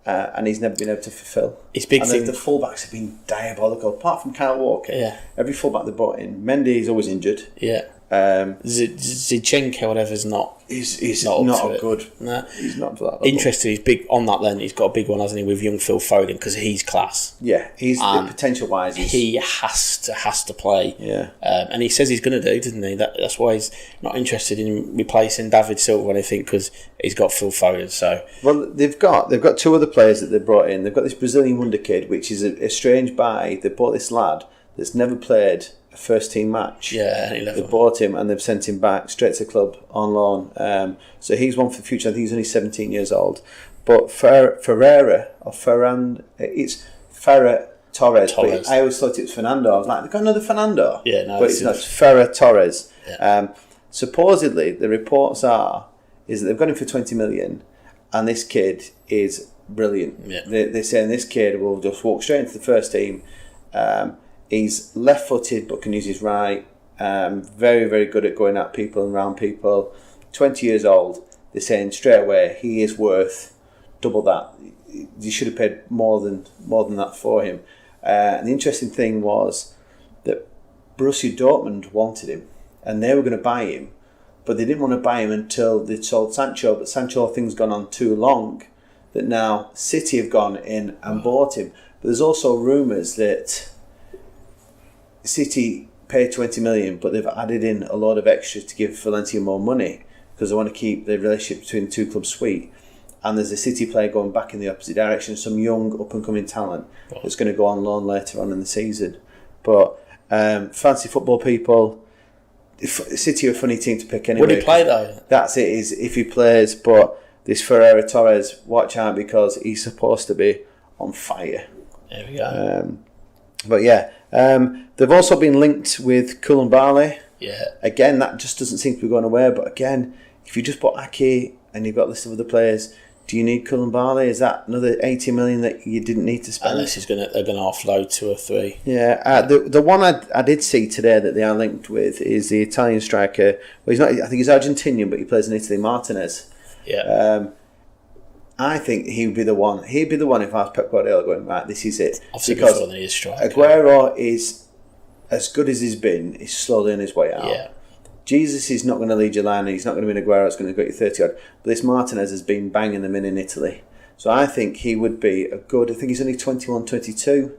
and he's never been able to fulfil. It's big. And the fullbacks have been diabolical, apart from Kyle Walker. Yeah. Every fullback they brought in, Mendy is always injured. Yeah. Zinchenko, whatever's not. He's not good. No. He's not for that level. Interesting. He's big on that. Then he's got a big one, hasn't he, with young Phil Foden, because he's class. Yeah, he's potential wise. He has to play. Yeah, and he says he's going to do, doesn't he? That's why he's not interested in replacing David Silva or anything, because he's got Phil Foden. So they've got 2 other players that they've brought in. They've got this Brazilian wonder kid, which is a strange buy. They bought this lad that's never played a first team match. Yeah, they've bought him and they've sent him back straight to the club on loan. So he's one for the future. I think he's only 17 years old. But Ferreira or Ferran, it's Ferrer Torres. But I always thought it was Fernando. I was like, they've got another Fernando. Yeah, no, but it's not. It's Ferrer Torres. Yeah. supposedly the reports is that they've got him for 20 million, and this kid is brilliant. Yeah. They're saying this kid will just walk straight into the first team. He's left-footed but can use his right. Very, very good at going at people and around people. 20 years old. They're saying straight away he is worth double that. You should have paid more than that for him. And the interesting thing was that Borussia Dortmund wanted him, and they were going to buy him, but they didn't want to buy him until they'd sold Sancho. But Sancho, things gone on too long, that now City have gone in and bought him. But there's also rumours that City paid 20 million, but they've added in a lot of extras to give Valencia more money because they want to keep the relationship between the two clubs sweet. And there's a City player going back in the opposite direction, some young up-and-coming talent that's going to go on loan later on in the season. But fancy football people, City are a funny team to pick anyway. Would he play though? That's it, is if he plays. But this Ferreira Torres, watch out because he's supposed to be on fire. There we go. But yeah, they've also been linked with Koulibaly. Yeah. Again, that just doesn't seem to be going away. But again, if you just bought Ake and you've got a list of other players, do you need Koulibaly? Is that another 80 million that you didn't need to spend? Unless they're going to offload 2 or 3. Yeah, the one I did see today that they are linked with is the Italian striker. Well, he's not. I think he's Argentinian, but he plays in Italy. Martinez. Yeah. I think he would be the one. He'd be the one if I was Pep Guardiola going, right, this is it. I've seen before that he is striker. Aguero is as good as he's been. He's slowly on his way out. Yeah. Jesus is not going to lead your line. He's not going to be an Aguero. It's going to get you 30 odd. But this Martinez has been banging them in Italy. So I think he would be a good. I think he's only 21, 22.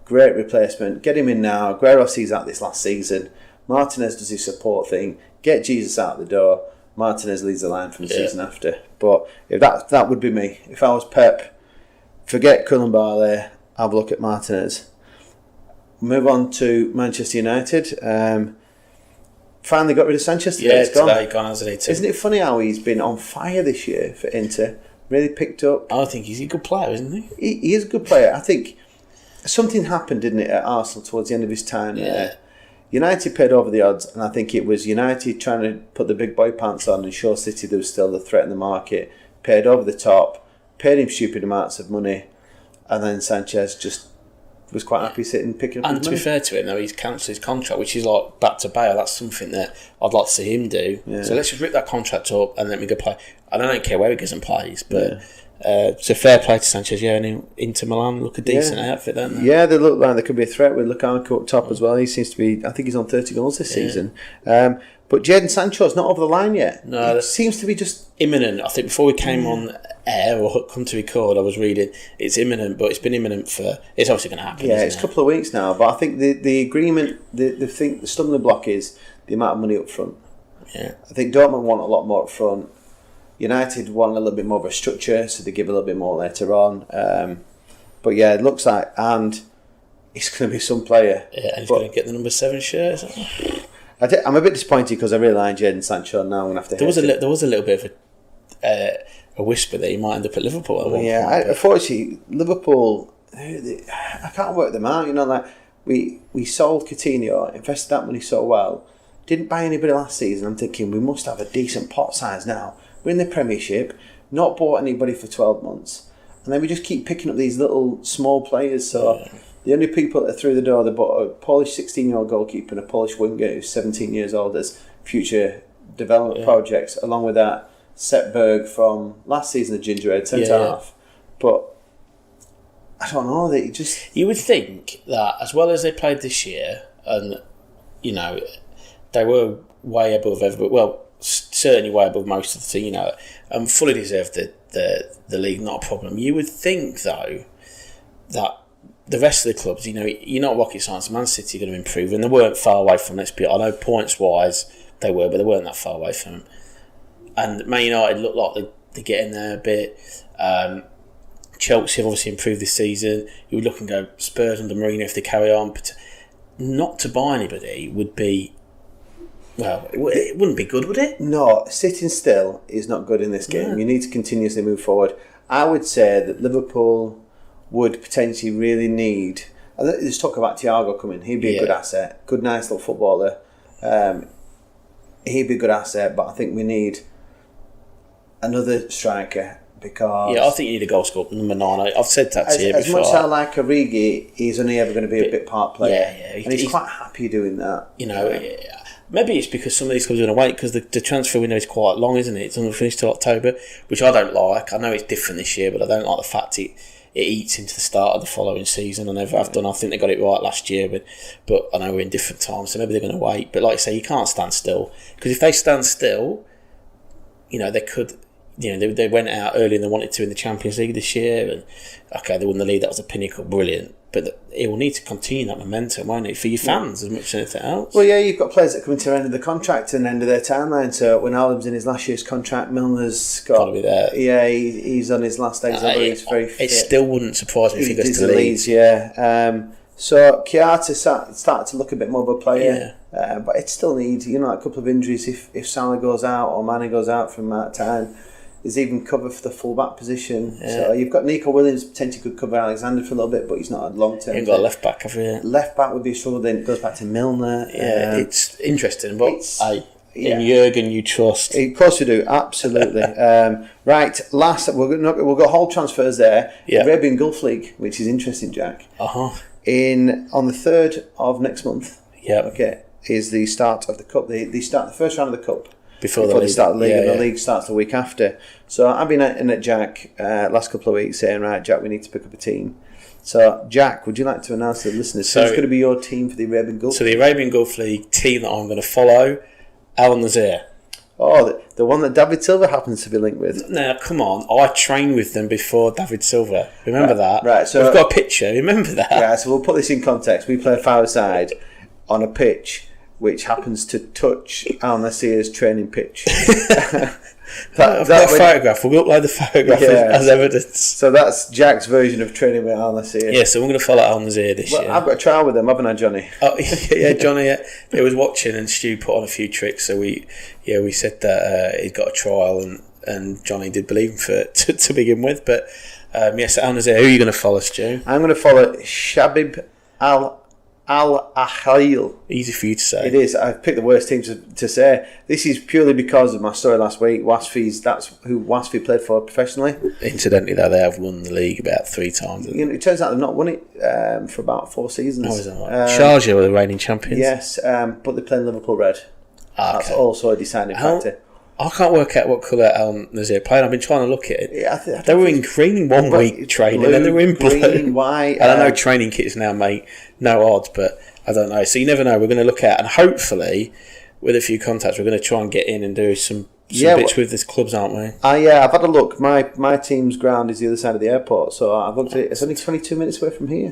Great replacement. Get him in now. Aguero sees out this last season. Martinez does his support thing. Get Jesus out the door. Martinez leads the line from the season after. But if that would be me. If I was Pep, forget Koulibaly. Have a look at Martinez. Move on to Manchester United. Finally got rid of Sanchez today. Yeah, it's gone. today gone, hasn't he? Isn't it funny how he's been on fire this year for Inter? Really picked up. I think he's a good player, isn't he? He is a good player. I think something happened, didn't it, at Arsenal towards the end of his time there. United paid over the odds, and I think it was United trying to put the big boy pants on and show City there was still a threat in the market. Paid over the top, paid him stupid amounts of money, and then Sanchez just was quite happy sitting picking up and his to money. be fair to him, though, he's cancelled his contract, which is like back to Bale. That's something that I'd like to see him do. Yeah. So let's just rip that contract up and let me go play. And I don't care where he goes and plays, but it's a fair play to Sanchez. Yeah, and Inter Milan look a decent outfit, don't they? Yeah, they look like they could be a threat with Lukaku up top as well. He seems to be. I think he's on 30 goals this season. But Jadon Sancho's not over the line yet. No, it seems to be just imminent. I think before we came on air or come to record, I was reading it's imminent, but it's been imminent for. It's obviously going to happen. Yeah, it's a couple of weeks now. But I think the agreement, the stumbling block is the amount of money up front. Yeah, I think Dortmund want a lot more up front. United want a little bit more of a structure, so they give a little bit more later on. But yeah, it looks like, and it's going to be some player. Yeah, and he's going to get the number 7 shirt. I'm a bit disappointed because I really like Jadon Sancho. Now I'm going to have to. There was a little bit of a whisper that he might end up at Liverpool. At one point, unfortunately, Liverpool, I can't work them out. You know, like we sold Coutinho, invested that money so well, didn't buy anybody last season. I'm thinking we must have a decent pot size now. We're in the Premiership, not bought anybody for 12 months, and then we just keep picking up these little small players. So the only people that are through the door, they bought a Polish 16-year-old goalkeeper and a Polish winger who's 17 years old as future development projects, along with that Setberg from last season, the gingerhead centre-half. But I don't know, that you would think that as well as they played this year, and you know, they were way above everybody. Well, certainly way above most of the team, you know, and fully deserved the league, not a problem. You would think though that the rest of the clubs, you know, you're not rocket science. Man City are going to improve, and they weren't far away from this. I know points wise they were, but they weren't that far away from them. And Man United look like they're getting there a bit. Chelsea have obviously improved this season. You would look and go, Spurs under Mourinho if they carry on. But not to buy anybody would be, well, it wouldn't be good, would it? No, sitting still is not good in this game. Yeah. You need to continuously move forward. I would say that Liverpool would potentially really need. Let's talk about Thiago coming. He'd be a good asset, good, nice little footballer. he'd be a good asset, but I think we need another striker because... Yeah, I think you need a goal scorer, number 9. I've said that to you as before. much as I like Origi, he's only ever going to be a bit part player. Yeah. And he's quite happy doing that. You know, maybe it's because some of these clubs are going to wait because the transfer window is quite long, isn't it? It's only finished till October, which I don't like. I know it's different this year, but I don't like the fact it eats into the start of the following season. I never have done. I think they got it right last year, but I know we're in different times, so maybe they're going to wait. But like I say, you can't stand still, because if they stand still, you know, they could. You know, they went out earlier than they wanted to in the Champions League this year, and okay, they won the league. That was a pinnacle, brilliant. But it will need to continue that momentum, won't it, for your fans as much as anything else? Well, yeah, you've got players that come into the end of the contract and end of their timeline. So when Alden's in his last year's contract, Milner's got to be there. Yeah, he's on his last days. He's very fit. It still wouldn't surprise me if he goes to Leeds. Yeah. So Chiata started to look a bit more of a player, but it still needs, you know, a couple of injuries. If Salah goes out or Mane goes out from that time, there's even cover for the full-back position. Yeah. So you've got Nico Williams, potentially could cover Alexander for a little bit, but he's not a long-term. You've got a left-back, have you? Left-back would be a struggle, then it goes back to Milner. Yeah, it's interesting, but in Jurgen you trust. Of course we do, absolutely. Right, last, we'll go whole transfers there. Yeah. Arabian Gulf League, which is interesting, Jack. Uh-huh. On the 3rd of next month, okay, is the start of the Cup. They start the first round of the Cup. Before they start the league, and the league starts the week after. So I've been at Jack last couple of weeks saying, right, Jack, we need to pick up a team. So Jack, would you like to announce to the listeners who's going to be your team for the Arabian Gulf? So the Arabian Gulf League team that I'm going to follow, Al Nazir. Oh, the one that David Silva happens to be linked with. Now, come on, I trained with them before David Silva. Remember that? Right. So we've got a picture. Remember that? Yeah. So we'll put this in context. We play 5-a-side on a pitch which happens to touch Al Nasir's training pitch. I've got a photograph. We'll upload the photograph as evidence. So that's Jack's version of training with Al Nasir. Yeah, so we're going to follow Al Nasir this year. I've got a trial with him, haven't I, Johnny? Oh, yeah, Johnny. He was watching, and Stu put on a few tricks. So we said that he'd got a trial, and Johnny did believe him to begin with. But yes, Al Nasir. Who are you going to follow, Stu? I'm going to follow Shabib Al-Ahil. Easy for you to say. It is. I've picked the worst team to say. This is purely because of my story last week. That's who Wasfi played for professionally. Incidentally, though, they have won the league about 3 times. You know, it turns out they've not won it for about 4 seasons. Oh, is that right? Sharjah were the reigning champions. Yes, but they play in Liverpool red. Okay. That's also a deciding factor. I can't work out what colour Al Nazir played. I've been trying to look at it. Yeah, they were in green one week training, and then they were in blue. Green, white. And I know training kits now make no odds, but I don't know. So you never know. We're going to look at, and hopefully, with a few contacts, we're going to try and get in and do some bits with these clubs, aren't we? I've had a look. My team's ground is the other side of the airport, so I've looked at it. It's only 22 minutes away from here.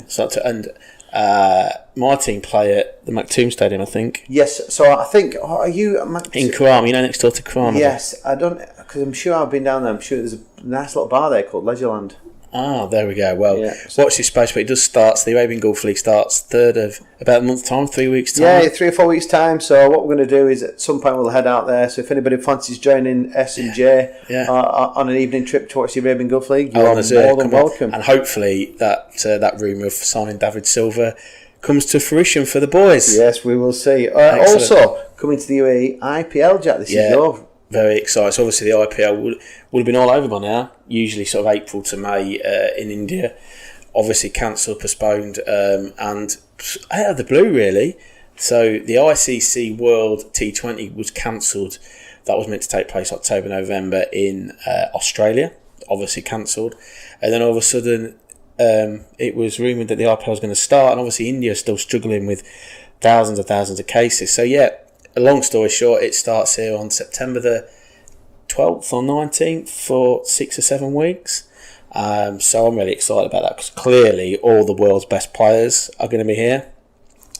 My team play at the Maktoum Stadium, I think. Yes, so I think, are you... in Karam, next door to Karam. Yes, I don't... Because I'm sure I've been down there. I'm sure there's a nice little bar there called Leisureland. Ah, there we go. Well, watch this space, but it does start. So the Arabian Gulf League starts 3rd of about a month's time, 3 weeks' time. Yeah, 3 or 4 weeks' time. So what we're going to do is at some point we'll head out there. So if anybody fancies joining S&J on an evening trip to watch the Arabian Gulf League, you're more than welcome. And hopefully that rumour of signing David Silva comes to fruition for the boys. Yes, we will see. Also, coming to the UAE, IPL, Jack, this is your... Very excited. So obviously the IPL would have been all over by now. Usually sort of April to May in India. Obviously cancelled, postponed, and out of the blue really. So the ICC World T20 was cancelled. That was meant to take place October, November in Australia. Obviously cancelled. And then all of a sudden it was rumoured that the IPL was going to start. And obviously India is still struggling with thousands of cases. So a long story short, it starts here on September the 12th or 19th for 6 or 7 weeks. So I'm really excited about that because clearly all the world's best players are going to be here.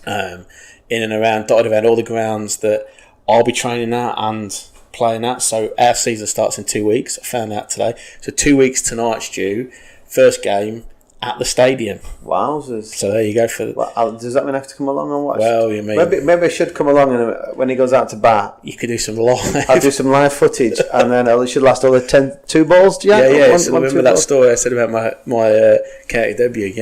In and around, dotted around all the grounds that I'll be training at and playing at. So our season starts in 2 weeks. I found out today. So 2 weeks tonight, Stu. First game at the stadium. Wowzers. So there you go. Does that mean I have to come along and watch? Well, you mean... Maybe I should come along and when he goes out to bat. You could do some live. I'll do some live footage and then it should last all the 2 balls, yeah? Yeah. So remember that story I said about my county debut, So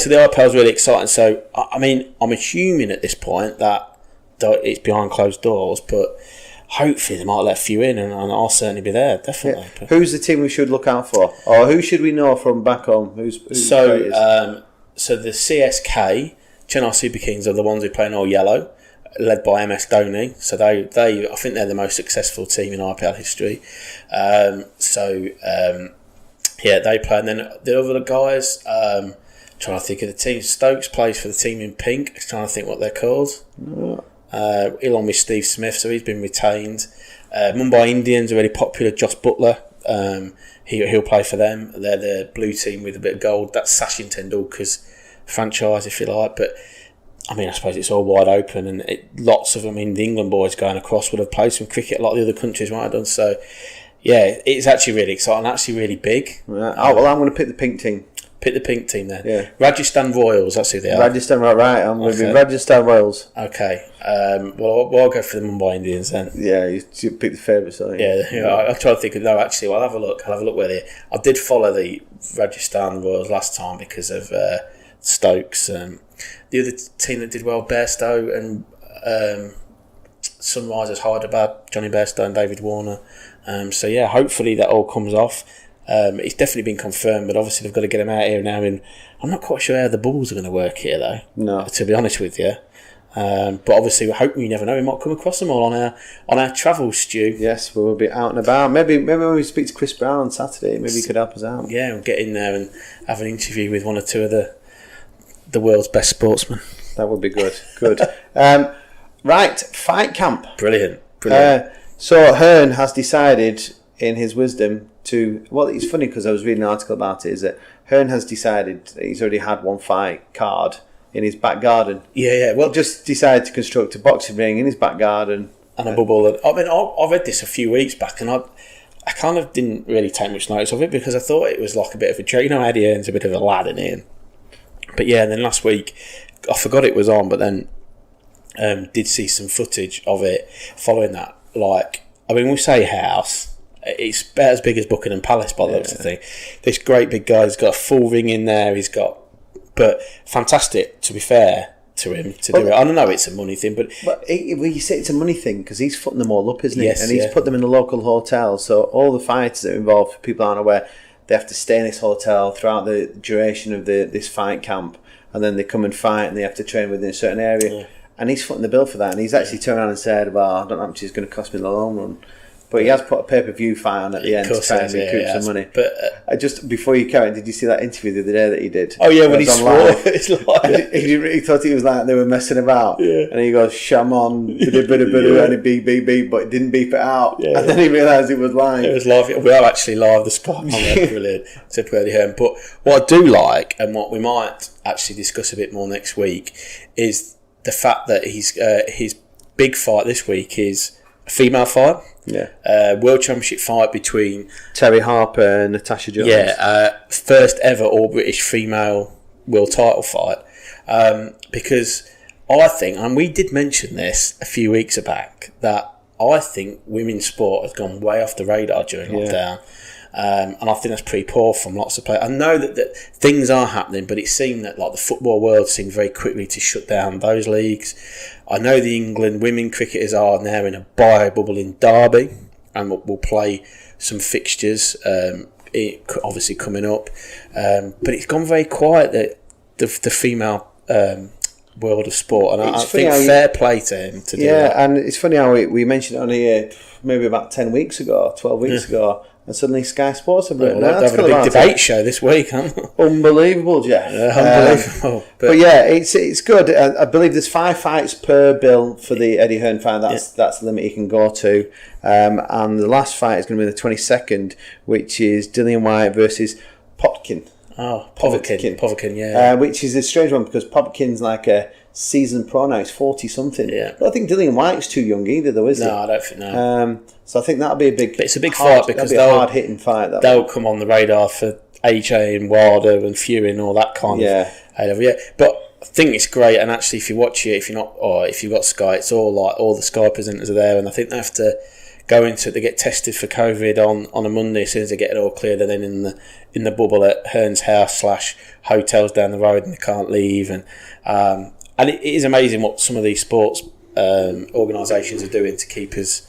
the IPL is really exciting. So, I mean, I'm assuming at this point that it's behind closed doors, but hopefully they might let a few in, and I'll certainly be there, definitely. Yeah. Who's the team we should look out for, or who should we know from back home? So the CSK Chennai Super Kings are the ones who play in all yellow, led by MS Dhoni. So they I think they're the most successful team in IPL history. They play, and then the other guys. Trying to think of the team. Stokes plays for the team in pink. I'm trying to think what they're called. Along with Steve Smith, so he's been retained. Mumbai Indians are really popular. Josh Butler, he'll play for them. They're the blue team with a bit of gold. That's Sachin Tendulkar's franchise, if you like. But I mean, I suppose it's all wide open, and lots of them in the England boys going across would have played some cricket. A lot of the other countries might have done. So yeah, it's actually really exciting. Actually, really big. Right. I'm going to pick the pink team. Pick the pink team then. Yeah. Rajasthan Royals, that's who they are. Rajasthan, right. I'm going to be Rajasthan Royals. Okay. Well, I'll go for the Mumbai Indians then. Yeah, you pick the favourites, don't you? Yeah, I'll try to think of... No, actually, I'll have a look. where they... I did follow the Rajasthan Royals last time because of Stokes. The other team that did well, Bairstow and Sunrisers Hyderabad, Johnny Bairstow and David Warner. Hopefully that all comes off. It's definitely been confirmed, but obviously they've got to get him out here now. And I'm not quite sure how the bubbles are going to work here, though. No, to be honest with you. But obviously, we're hoping, you never know, we might come across them all on our travels, Stu. Yes, we'll be out and about. Maybe when we speak to Chris Brown on Saturday, maybe he could help us out. Yeah, we'll get in there and have an interview with one or two of the world's best sportsmen. That would be good. Good. Right, fight camp. Brilliant. So Hearn has decided, in his wisdom, it's funny because I was reading an article about it, is that Hearn has decided that he's already had one fight card in his back garden. Yeah. Well, just decided to construct a boxing ring in his back garden. And a bubble. I mean, I read this a few weeks back, and I kind of didn't really take much notice of it because I thought it was like a bit of a joke. You know, Eddie Hearn's a bit of a lad in here. But yeah, and then last week, I forgot it was on, but then did see some footage of it following that. Like, I mean, we say house. It's about as big as Buckingham Palace by the looks of things. This great big guy, he's got a full ring in there. But fantastic, to be fair to him, to do it. I don't know it's a money thing, but you say it's a money thing because he's footing them all up, isn't he? Yes, and he's put them in a local hotel. So all the fighters that are involved, for people aren't aware, they have to stay in this hotel throughout the duration of this fight camp, and then they come and fight, and they have to train within a certain area. Yeah. And he's footing the bill for that, and he's actually turned around and said, "Well, I don't know how much it's going to cost me in the long run." But he has put a pay-per-view fight on at the end to try and recoup some money. But just before you carry on, did you see that interview the other day that he did? Oh yeah, when he swore. It's like he thought it was like they were messing about. Yeah. And he goes, "Shamon, and he beep, but he didn't beep it out. Yeah. And then he realised it was live. It was live. We are actually live. The Skype on there, brilliant. Said Eddie Hearn. But what I do like, and what we might actually discuss a bit more next week, is the fact that his big fight this week is a female fight. Yeah. World Championship fight between Terry Harper and Natasha Jones. Yeah. First ever all British female world title fight. Because I think, and we did mention this a few weeks back, that I think women's sport has gone way off the radar during lockdown. And I think that's pretty poor from lots of players. I know that things are happening, but it seemed that like the football world seemed very quickly to shut down those leagues. I know the England women cricketers are now in a bio bubble in Derby, and will play some fixtures. Obviously coming up, but it's gone very quiet. The female world of sport, and I think fair play to him to do that. Yeah, and it's funny how we mentioned it on here maybe about 10 weeks ago, 12 weeks ago. And suddenly Sky Sports have written they're having a big debate show this week, haven't they? Unbelievable, Jeff. Unbelievable. But yeah, it's good. I believe there's 5 fights per bill for the Eddie Hearn fight. That's the limit you can go to. And the last fight is going to be the 22nd, which is Dillian Whyte versus Potkin. Oh, Povetkin, yeah. Which is a strange one because Potkin's like a seasoned pro now. He's 40-something. Yeah. But I think Dillian Whyte's too young either, though, is he? No, I don't think no. So I think that'll be a big... But it's a big fight because they'll be a hard-hitting fight. They'll come on the radar for AJ and Wilder and Fury and all that kind of... Yeah. But I think it's great, and actually if you watch it, if you've got Sky, it's all the Sky presenters are there, and I think they have to go into it. They get tested for COVID on a Monday. As soon as they get it all clear, they're then in the bubble at Hearn's house / hotels down the road, and they can't leave. And it is amazing what some of these sports organisations are doing to keep us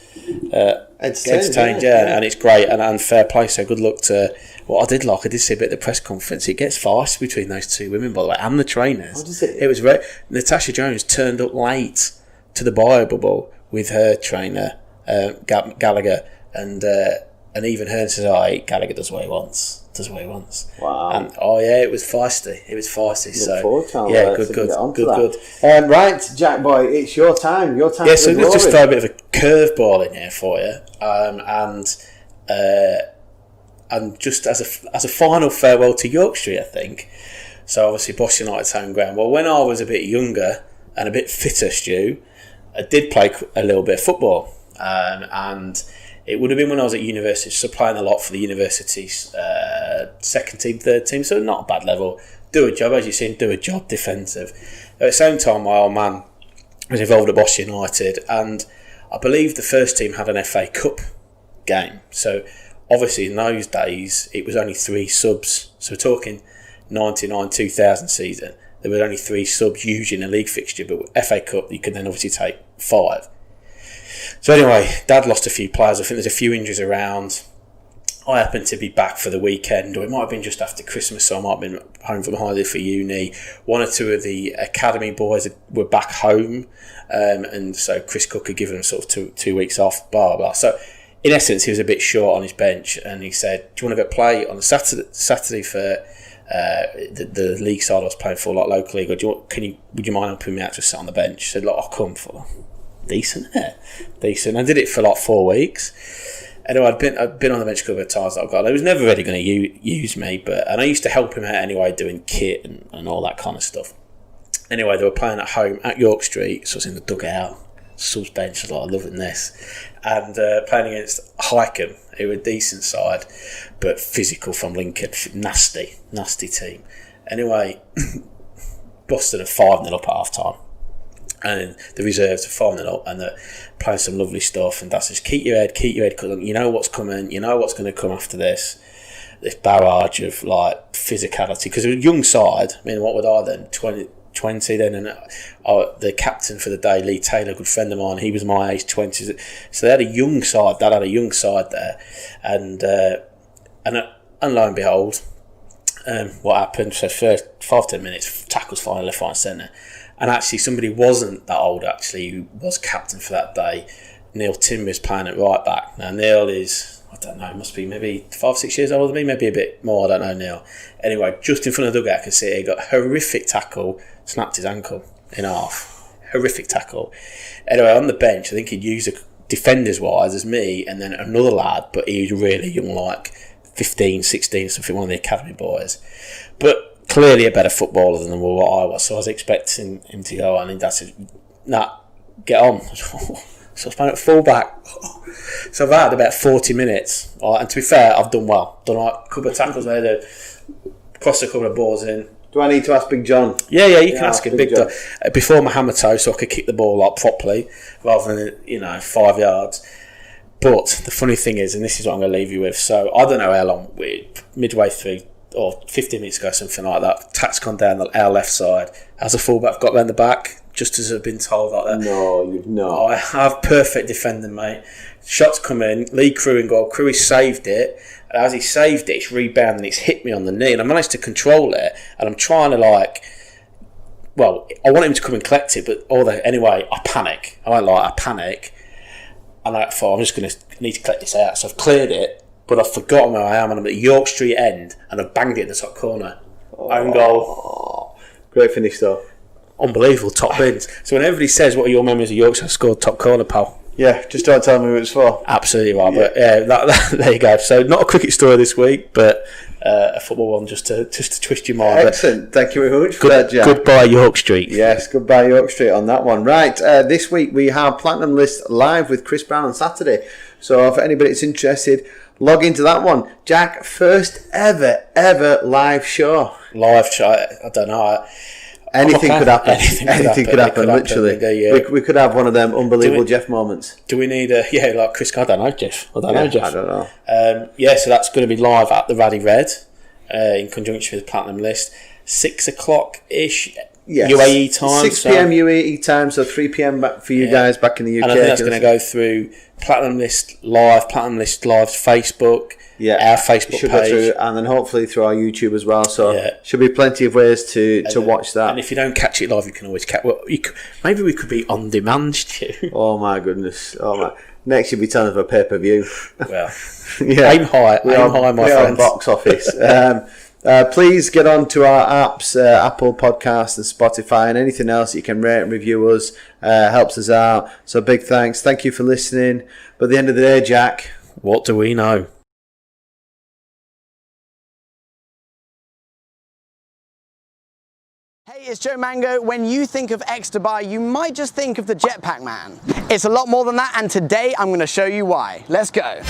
Entertained, and it's great and fair play. So good luck to what I did see a bit at the press conference. It gets fast between those two women, by the way, and the trainers. What is it? It was Natasha Jones turned up late to the bio bubble with her trainer Gallagher, and even her says, Gallagher does what he wants. Wow. And it was feisty. Look forward to good. Right, Jack boy, it's your time. Yeah, so let's just throw a bit of a curveball in here for you, and just as a final farewell to York Street, I think. So obviously, Boss United's home ground. Well, when I was a bit younger and a bit fitter, Stu, I did play a little bit of football, and it would have been when I was at university, so playing a lot for the university's second team, third team, so not a bad level. Do a job, as you've seen, defensive. At the same time, my old man was involved at Boss United, and I believe the first team had an FA Cup game. So obviously in those days, it was only 3 subs. So we're talking 99-2000 season. There were only 3 subs usually in a league fixture, but with FA Cup, you could then obviously take 5. So anyway, Dad lost a few players. I think there's a few injuries around. I happened to be back for the weekend, or it might have been just after Christmas, so I might have been home from holiday for uni. 1 or 2 of the academy boys were back home, and so Chris Cook had given them sort of two weeks off, blah, blah, blah. So in essence, he was a bit short on his bench, and he said, do you want to go play on the Saturday for the league side I was playing for, like local league, or would you mind helping me out to sit on the bench? He said, look, I'll come for decent. I did it for like 4 weeks. Anyway, I'd been on the bench a couple of times that I got. He was never really going to use me, and I used to help him out anyway, doing kit and all that kind of stuff. Anyway, they were playing at home at York Street, so I was in the dugout, subs bench, I was like, loving this, and playing against Highcombe, who were a decent side, but physical from Lincoln, nasty team. Anyway, Boston are 5-0 up at half time. And the reserves are 5-0 up, and they're playing some lovely stuff. And Dad says, keep your head, because you know what's coming, you know what's going to come after this barrage of like physicality. Because it was a young side. I mean, what would I then? 20 then, and the captain for the day, Lee Taylor, a good friend of mine, he was my age, 20. So they had a young side. Dad had a young side there, and lo and behold, what happened? So first 5-10 minutes, tackles flying left, right, and centre. And actually, somebody wasn't that old, actually, who was captain for that day. Neil Timbers playing at right back. Now, Neil is, I don't know, must be maybe 5-6 years older than me, maybe a bit more, I don't know, Neil. Anyway, just in front of the dugout, I can see it, he got a horrific tackle, snapped his ankle in half. Horrific tackle. Anyway, on the bench, I think he'd used defenders-wise as me, and then another lad, but he was really young, like 15, 16, something, one of the academy boys. But clearly a better footballer than what I was, so I was expecting him to go, and Dad said, nah, get on. So I was playing at full back. So I've had about 40 minutes, and to be fair, I've done well. Done like a couple of tackles there, crossed a couple of balls in. Do I need to ask Big John? Yeah, you can ask him. Big John. Before my hammer toe, so I could kick the ball up properly, rather than, 5 yards. But the funny thing is, and this is what I'm going to leave you with, so I don't know how long, midway through, or 15 minutes ago, something like that, Tat's gone down our left side. As a fullback, got round the back, just as I've been told like that. No, you've not. I have perfect defending, mate. Shots come in, Lee Crew in goal. Crewy saved it, and as he saved it, it's rebounded and it's hit me on the knee, and I managed to control it, and I'm trying to I want him to come and collect it, but anyway, I panic. I panic, and I thought, I need to collect this out, so I've cleared it, but I've forgotten where I am, and I'm at York Street end, and I've banged it in the top corner. Own goal. Great finish though. Unbelievable, top bins. So when everybody says, what are your memories of Yorkshire, I scored top corner, pal. Yeah, just don't tell me who it's for. Absolutely right, but there you go. So not a cricket story this week, but a football one just to twist your mind. Excellent, thank you very much for that, Jack. Goodbye York Street. Yes, goodbye York Street on that one. Right, this week we have Platinum List live with Chris Brown on Saturday. So if anybody's interested, log into that one. Jack, first ever live show. I don't know. Anything could happen. Anything could happen, literally. Yeah. We could have one of them unbelievable Jeff moments. Do we need like Chris? I don't know, Jeff. I don't know, Jeff. I don't know. So that's going to be live at the Raddy Red in conjunction with Platinum List. 6 o'clock ish. Yes. UAE time. 6 p.m. UAE time, so 3 p.m. back for you guys back in the UK. And I think that's going to go through Platinum List Live's Facebook, our Facebook should page. Go through, and then hopefully through our YouTube as well. So should be plenty of ways to watch that. And if you don't catch it live, you can always catch. Well, maybe we could be on demand, Stu. Oh my goodness! Oh my. Next, you'll be telling of a pay-per-view. Well, aim high, my friends. Box office. Please get on to our apps, Apple Podcasts and Spotify, and anything else you can rate and review us. Helps us out. So big thanks. Thank you for listening. But at the end of the day, Jack, what do we know? Hey, it's Joe Mango. When you think of X to buy, you might just think of the Jetpack Man. It's a lot more than that, and today I'm going to show you why. Let's go.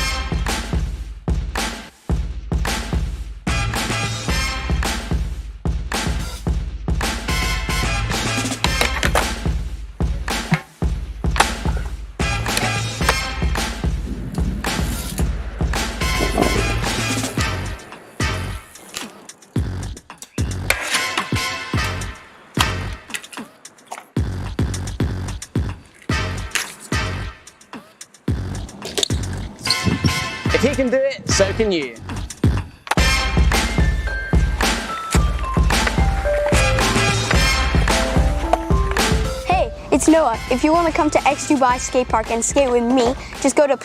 If he can do it, so can you. Hey, it's Noah. If you want to come to X Dubai Skate Park and skate with me, just go to